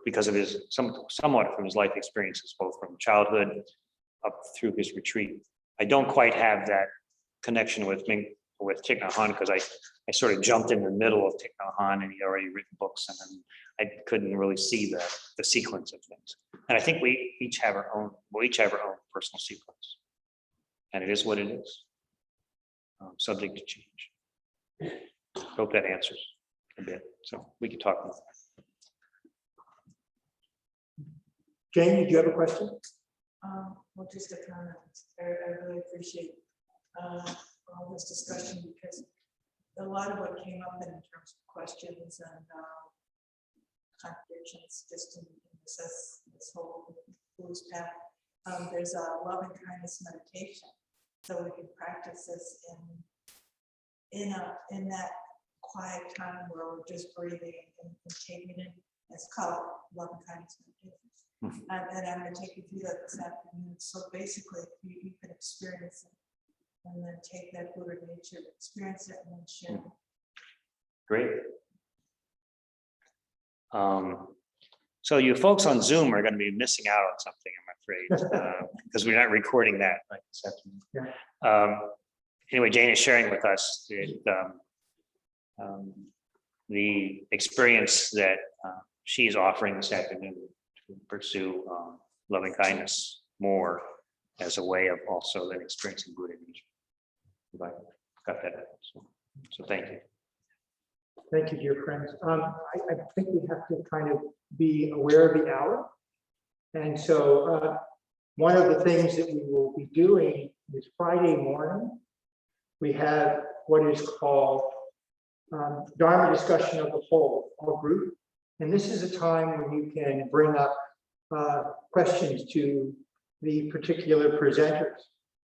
because of his somewhat from his life experiences, both from childhood up through his retreat. I don't quite have that connection with Thich Nhat Hanh because I sort of jumped in the middle of Thich Nhat Hanh and he'd already written books, and then I couldn't really see the sequence of things. And I think we each have our own personal sequence, and it is what it is, subject to change. Hope that answers a bit. So we can talk more. Jane, did you have a question? Well, just a comment. I really appreciate all this discussion, because a lot of what came up in terms of questions and contradictions just in this whole Buddhist path. There's a love and kindness meditation, so we can practice this in that quiet time where we're just breathing and taking it in. It's called love and kindness meditation. And I'm going to take you through that this afternoon. So basically, you can experience it and then take that Buddha nature, experience it, and then share it. Great. So you folks on Zoom are going to be missing out on something, I'm afraid, because we're not recording that right this afternoon. Yeah. Anyway, Jane is sharing with us the experience that she's offering this afternoon to pursue loving kindness more as a way of also then experiencing Buddha nature. If I got that. So thank you. Thank you, dear friends. I think we have to kind of be aware of the hour. And so one of the things that we will be doing is Friday morning, we have what is called Dharma discussion of the whole group. And this is a time when you can bring up questions to the particular presenters.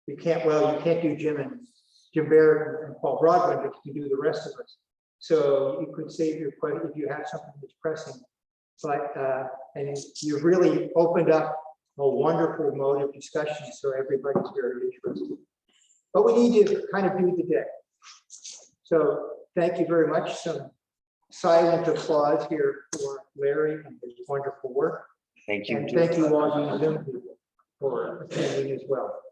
You can't do Jim Barrett and Paul Broadway, but you can do the rest of us. So you could save your question if you have something that's pressing. But and you've really opened up a wonderful mode of discussion, so everybody's very interested. But we need to kind of do the day. So thank you very much. Some silent applause here for Larry and his wonderful work. Thank you. And thank you all, you Zoom people, for attending as well.